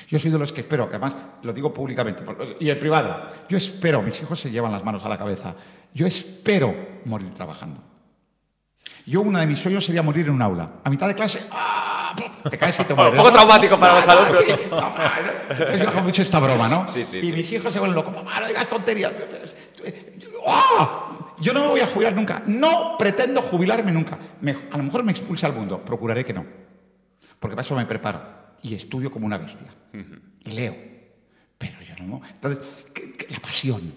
Yo soy de los que espero, además lo digo públicamente, y el privado, yo espero, mis hijos se llevan las manos a la cabeza, yo espero morir trabajando. Una de mis sueños sería morir en un aula. A mitad de clase, te caes y te mueres. Un poco traumático para los alumnos. Sí, entonces yo hago mucho esta broma, ¿no? Sí, sí, y sí. mis hijos se vuelven locos, papá, no digas tonterías. ¡Oh! Yo no me voy a jubilar nunca. No pretendo jubilarme nunca. A lo mejor me expulsa al mundo. Procuraré que no. Porque para eso me preparo. Y estudio como una bestia. Y leo. Pero yo no. Entonces, la pasión.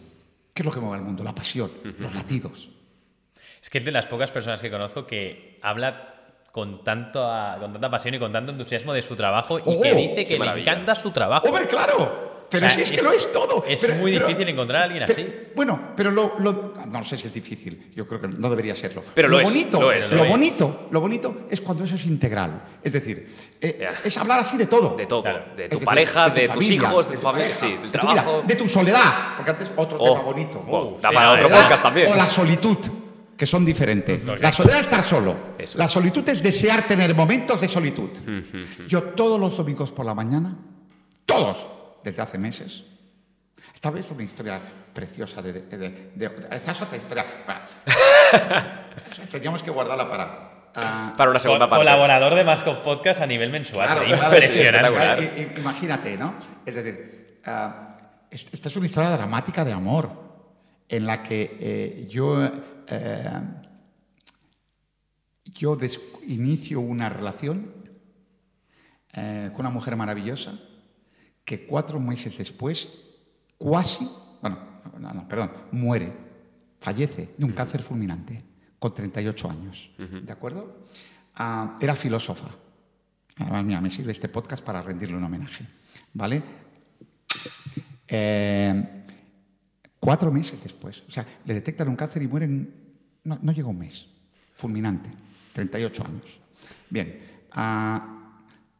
¿Qué es lo que mueve al mundo? La pasión. Los latidos. Es que es de las pocas personas que conozco que habla con tanta pasión y con tanto entusiasmo de su trabajo y que dice que le encanta su trabajo. ¡Hombre, claro! Pero o sea, si es que lo es todo. Es muy difícil encontrar a alguien así. Bueno, pero no sé si es difícil. Yo creo que no debería serlo. Pero lo bonito bonito es cuando eso es integral. Es decir, es hablar así de todo. De todo. Claro. De tu pareja, de tus familia, hijos, de tu tu familia, pareja, sí, del de tu vida, trabajo. de tu soledad. Porque antes otro tema bonito. Da Sí, para otro Soledad podcast también. O la solitud, que son diferentes. La soledad es estar solo. Eso La es. solitud es desear tener momentos de solitud. Yo todos los domingos por la mañana, todos, desde hace meses, esta vez una historia preciosa esta es otra historia. Teníamos que guardarla Para una segunda parte. Colaborador de Mascot Podcast a nivel mensual. Claro, Impresionante. claro. Imagínate, ¿no? Es decir, esta es una historia dramática de amor en la que yo inicio una relación con una mujer maravillosa que 4 meses después muere, fallece de un cáncer fulminante con 38 años, ¿de acuerdo? Era filósofa. Además, mira, me sirve este podcast para rendirle un homenaje, ¿vale? 4 meses después, o sea, le detectan un cáncer y muere no llega un mes, fulminante, 38 años. Bien,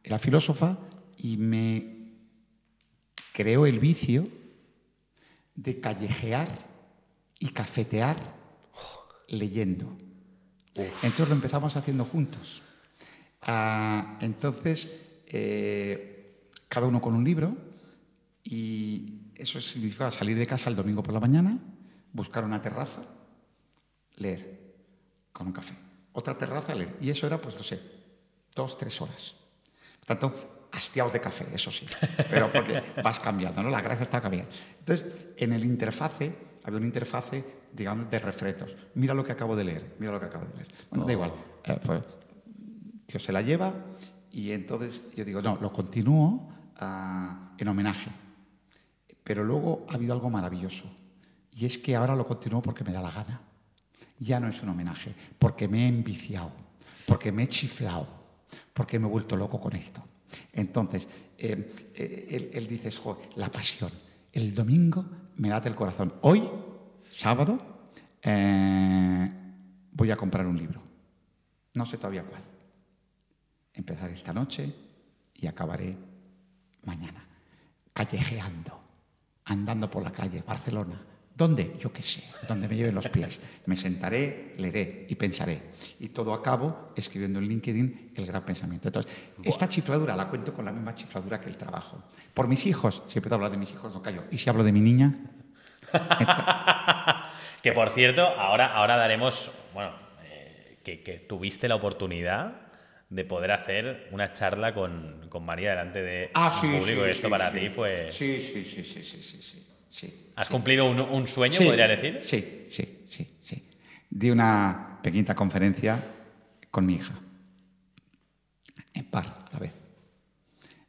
era filósofa y me creó el vicio de callejear y cafetear leyendo. Entonces lo empezamos haciendo juntos. Entonces, cada uno con un libro, y eso significaba salir de casa el domingo por la mañana, buscar una terraza, leer con un café. Otra terraza, leer. Y eso era, pues no sé, 2-3 horas. Por tanto, hastiados de café, eso sí, pero porque vas cambiando, ¿no? La gracia está cambiando. Entonces, en el interfase, había una interfase, digamos, de refretos. Mira lo que acabo de leer, mira lo que acabo de leer. Bueno, da igual. Pues, Dios se la lleva y entonces yo digo, no, lo continúo en homenaje. Pero luego ha habido algo maravilloso y es que ahora lo continúo porque me da la gana. Ya no es un homenaje, porque me he enviciado, porque me he chiflado, porque me he vuelto loco con esto. Entonces, él dice, la pasión. El domingo me late el corazón. Hoy, sábado, voy a comprar un libro. No sé todavía cuál. Empezaré esta noche y acabaré mañana. Callejeando, andando por la calle, Barcelona. ¿Dónde? Yo qué sé, donde me lleven los pies. Me sentaré, leeré y pensaré. Y todo acabo escribiendo en LinkedIn el gran pensamiento. Entonces, esta chifladura la cuento con la misma chifladura que el trabajo. Por mis hijos, si empiezo a hablar de mis hijos, no callo. ¿Y si hablo de mi niña? Que por cierto, ahora daremos, bueno, que tuviste la oportunidad de poder hacer una charla con María delante de un público. Sí, esto para ti fue... Sí. ¿Has cumplido un sueño, Sí, podría decir? Sí. Di una pequeñita conferencia con mi hija, en par a la vez.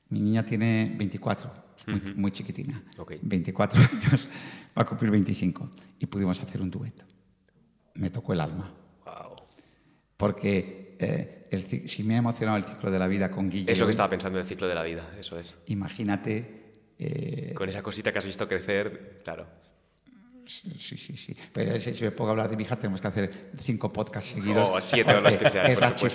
Mi niña tiene 24 muy chiquitina, Ok. 24 años, va a cumplir 25, y pudimos hacer un dueto. Me tocó el alma. Wow. Porque si me ha emocionado el ciclo de la vida con Guille... Es lo que estaba pensando del ciclo de la vida, eso es. Imagínate... Con esa cosita que has visto crecer, claro. Sí. Pero si me pongo a hablar de mi hija, tenemos que hacer 5 podcasts seguidos. O 7 o las que sean, por supuesto.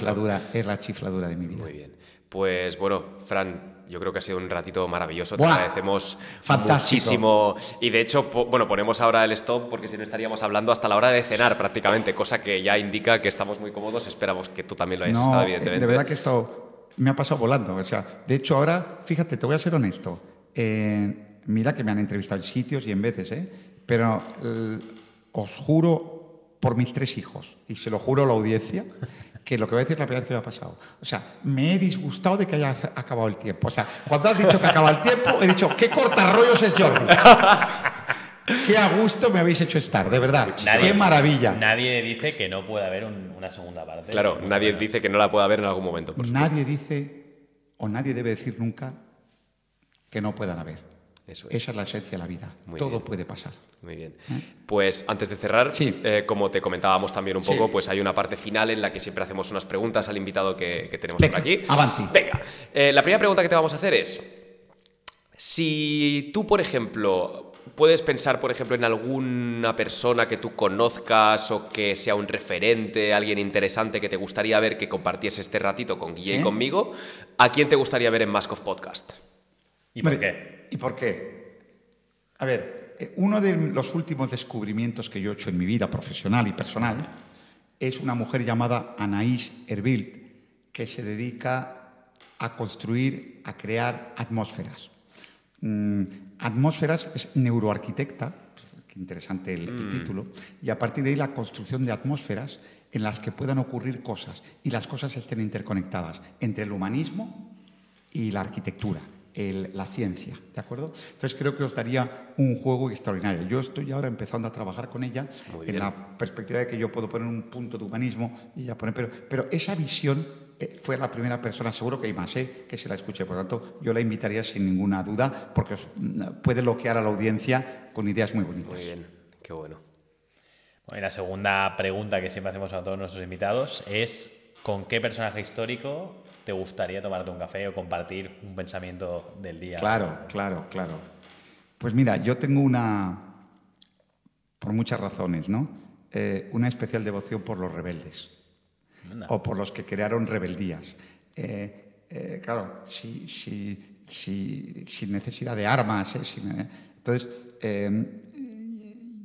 Es la chifladura de mi vida. Muy bien. Pues bueno, Fran, yo creo que ha sido un ratito maravilloso. ¡Buah! Te agradecemos Fantástico. muchísimo. Y de hecho, bueno, ponemos ahora el stop porque si no estaríamos hablando hasta la hora de cenar prácticamente, cosa que ya indica que estamos muy cómodos. Esperamos que tú también lo hayas estado, evidentemente. De verdad que me ha pasado volando. O sea, de hecho, ahora, fíjate, te voy a ser honesto. Mira que me han entrevistado en sitios y en veces, pero os juro por mis 3 hijos, y se lo juro a la audiencia, que lo que voy a decir es la primera vez que me ha pasado. O sea, me he disgustado de que haya acabado el tiempo. O sea, cuando has dicho que acaba el tiempo, he dicho, ¿qué cortarrollos es Jordi? Qué a gusto me habéis hecho estar, de verdad. Qué maravilla. Nadie dice que no puede haber una segunda parte. Claro, nadie dice que no la pueda ver en algún momento, por supuesto. Nadie dice, o nadie debe decir nunca, que no puedan haber. Eso es. Esa es la esencia de la vida. Muy Todo bien. puede pasar. Muy bien. Pues antes de cerrar, Sí. como te comentábamos también un poco, Sí. pues hay una parte final en la que siempre hacemos unas preguntas al invitado que tenemos Venga, por aquí. avanti. Venga, la primera pregunta que te vamos a hacer es, si tú, por ejemplo, puedes pensar, por ejemplo, en alguna persona que tú conozcas o que sea un referente, alguien interesante que te gustaría ver que compartiese este ratito con Guille ¿Sí? y conmigo, ¿a quién te gustaría ver en Mask of Podcast? ¿Y por Hombre, qué? ¿Y por qué? A ver, uno de los últimos descubrimientos que yo he hecho en mi vida profesional y personal es una mujer llamada Anaïs Erbilt, que se dedica a construir, a crear atmósferas. Atmósferas es neuroarquitecta, qué interesante el título, y a partir de ahí la construcción de atmósferas en las que puedan ocurrir cosas y las cosas estén interconectadas entre el humanismo y la arquitectura, la ciencia, ¿de acuerdo? Entonces creo que os daría un juego extraordinario. Yo estoy ahora empezando a trabajar con ella en la perspectiva de que yo puedo poner un punto de humanismo y ella pone, pero esa visión fue la primera persona, seguro que hay más, que se la escuche. Por lo tanto, yo la invitaría sin ninguna duda porque puede bloquear a la audiencia con ideas muy bonitas. Muy bien, qué bueno. Bueno, y la segunda pregunta que siempre hacemos a todos nuestros invitados es ¿con qué personaje histórico te gustaría tomarte un café o compartir un pensamiento del día? Claro. Pues mira, yo tengo por muchas razones, ¿no? Una especial devoción por los rebeldes. Anda. O por los que crearon rebeldías. Claro, sin necesidad de armas. Entonces,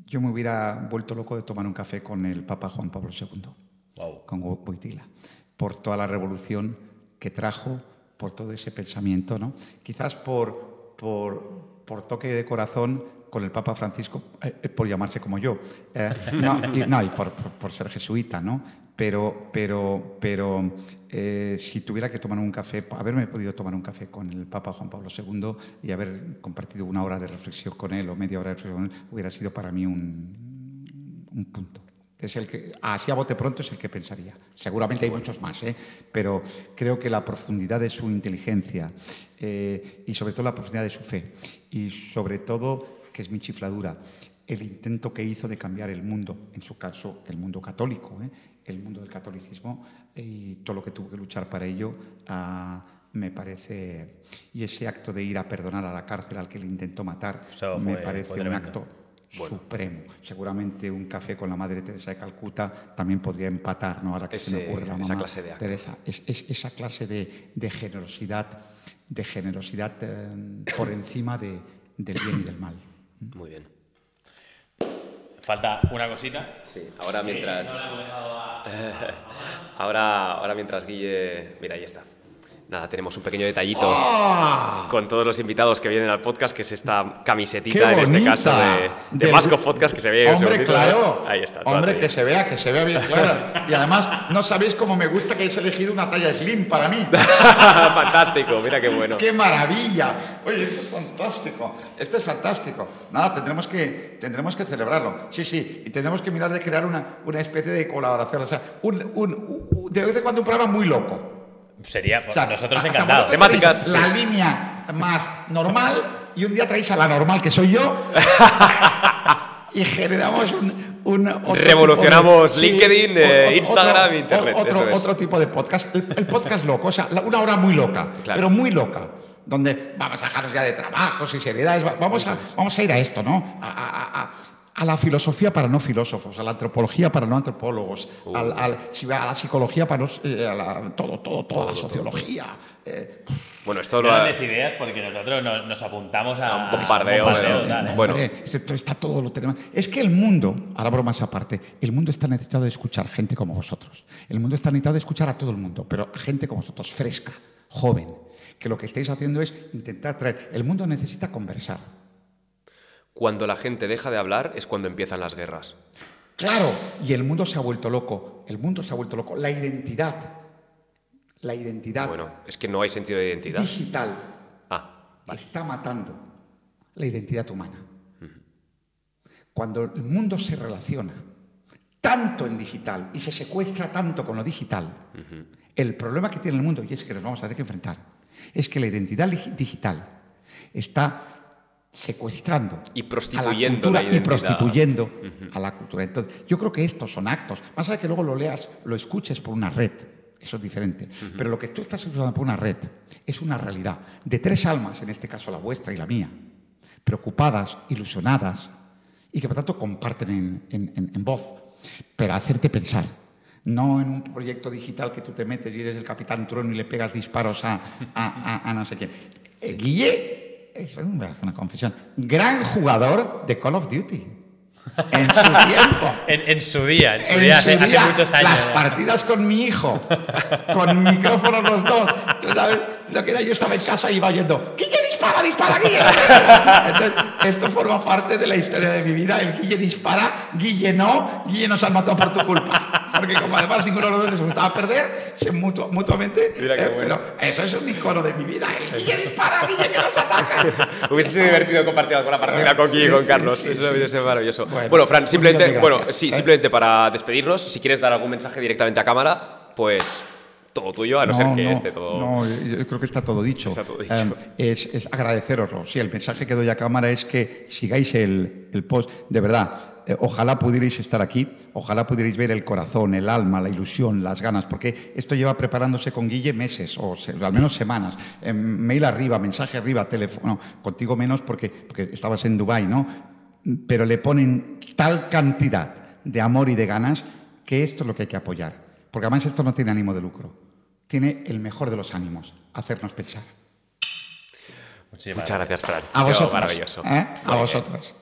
yo me hubiera vuelto loco de tomar un café con el Papa Juan Pablo II, Wow. con Wojtyla, por toda la revolución que trajo, por todo ese pensamiento, ¿no? Quizás por toque de corazón con el Papa Francisco, por llamarse como yo, y por ser jesuita, ¿no? Pero si tuviera que tomar un café, haberme podido tomar un café con el Papa Juan Pablo II y haber compartido una hora de reflexión con él o media hora de reflexión con él, hubiera sido para mí un punto. Es el que, así a bote pronto, es el que pensaría. Seguramente hay muchos más, pero creo que la profundidad de su inteligencia y sobre todo la profundidad de su fe y sobre todo, que es mi chifladura, el intento que hizo de cambiar el mundo, en su caso el mundo católico, el mundo del catolicismo y todo lo que tuvo que luchar para ello, me parece, y ese acto de ir a perdonar a la cárcel al que le intentó matar, me parece un acto supremo. Seguramente un café con la Madre Teresa de Calcuta también podría empatar, ¿no? Ahora que se me ocurre la mamá esa clase de acto. Teresa, esa clase de generosidad, por encima del bien y del mal. Muy bien. Falta una cosita. Sí, ahora mientras... ahora mientras Guille... Mira, ahí está. Nada, tenemos un pequeño detallito con todos los invitados que vienen al podcast, que es esta camisetita, en este caso, de Mask of Podcast, que se ve... Hombre, claro. Ahí está. Hombre, que se vea bien clara. Y además, no sabéis cómo me gusta que hayáis elegido una talla slim para mí. Fantástico, mira qué bueno. ¡Qué maravilla! Oye, esto es fantástico. Nada, tendremos que celebrarlo. Sí, y tendremos que mirar de crear una especie de colaboración. O sea, de vez en cuando un programa muy loco. Sería, O sea, nosotros o sea, encantados. Temáticas, la sí. línea más normal y un día traéis a la normal, que soy yo, y generamos revolucionamos tipo de, LinkedIn, Instagram, Internet. Otro tipo de podcast. El podcast loco, o sea, una hora muy loca, claro. pero muy loca, donde vamos a dejarnos ya de trabajos y seriedades, vamos a ir a esto, ¿no? A la filosofía para no filósofos, a la antropología para no antropólogos, a la psicología para no, toda la sociología. Bueno, esto grandes ideas, porque nosotros nos apuntamos a un bombardeo. Bueno, esto está todo lo tenemos. Es que el mundo, ahora bromas aparte, el mundo está necesitado de escuchar gente como vosotros. El mundo está necesitado de escuchar a todo el mundo, pero a gente como vosotros, fresca, joven, que lo que estáis haciendo es intentar traer. El mundo necesita conversar. Cuando la gente deja de hablar es cuando empiezan las guerras. Claro, y el mundo se ha vuelto loco. El mundo se ha vuelto loco. La identidad. Bueno, es que no hay sentido de identidad. Digital. Vale. Está matando la identidad humana. Cuando el mundo se relaciona tanto en digital y se secuestra tanto con lo digital, el problema que tiene el mundo, y es que nos vamos a tener que enfrentar, es que la identidad digital está secuestrando y prostituyendo a la cultura, la identidad. y prostituyendo a la cultura. Entonces, yo creo que estos son actos. Más allá de que luego lo leas, lo escuches por una red, eso es diferente. Pero lo que tú estás usando por una red es una realidad de 3 almas, en este caso la vuestra y la mía, preocupadas, ilusionadas y que por tanto comparten en voz, pero hacerte pensar. No en un proyecto digital que tú te metes y eres el Capitán Trueno y le pegas disparos a no sé quién. Guille, eso me hace una confesión, gran jugador de Call of Duty. En su tiempo. En su día, hace muchos años. Las partidas con mi hijo, con micrófonos los dos. ¿Tú sabes lo que era? Yo estaba en casa y iba oyendo, ¡Guille, dispara, Guille! Entonces, esto forma parte de la historia de mi vida. El Guille dispara, Guille nos ha matado por tu culpa. Porque como además ninguno de los dos les gustaba perder, mutuamente. Pero eso es un icono de mi vida. El Guille dispara, Guille que nos ataca. Hubiese sido divertido compartir alguna partida con Guille y con Carlos. Eso hubiese sido maravilloso. Bueno, Fran, simplemente para despedirnos, si quieres dar algún mensaje directamente a cámara, pues todo tuyo, a no ser que esté todo... No, yo creo que está todo dicho. Está todo dicho. Es agradeceroslo. Sí, el mensaje que doy a cámara es que sigáis el post. De verdad, ojalá pudierais estar aquí, ojalá pudierais ver el corazón, el alma, la ilusión, las ganas, porque esto lleva preparándose con Guille meses, o al menos semanas. Mail arriba, mensaje arriba, teléfono, contigo menos porque estabas en Dubái, ¿no? Pero le ponen tal cantidad de amor y de ganas que esto es lo que hay que apoyar. Porque además esto no tiene ánimo de lucro. Tiene el mejor de los ánimos, hacernos pensar. Muchas gracias, Fran. A vosotros. Maravilloso. A vosotros.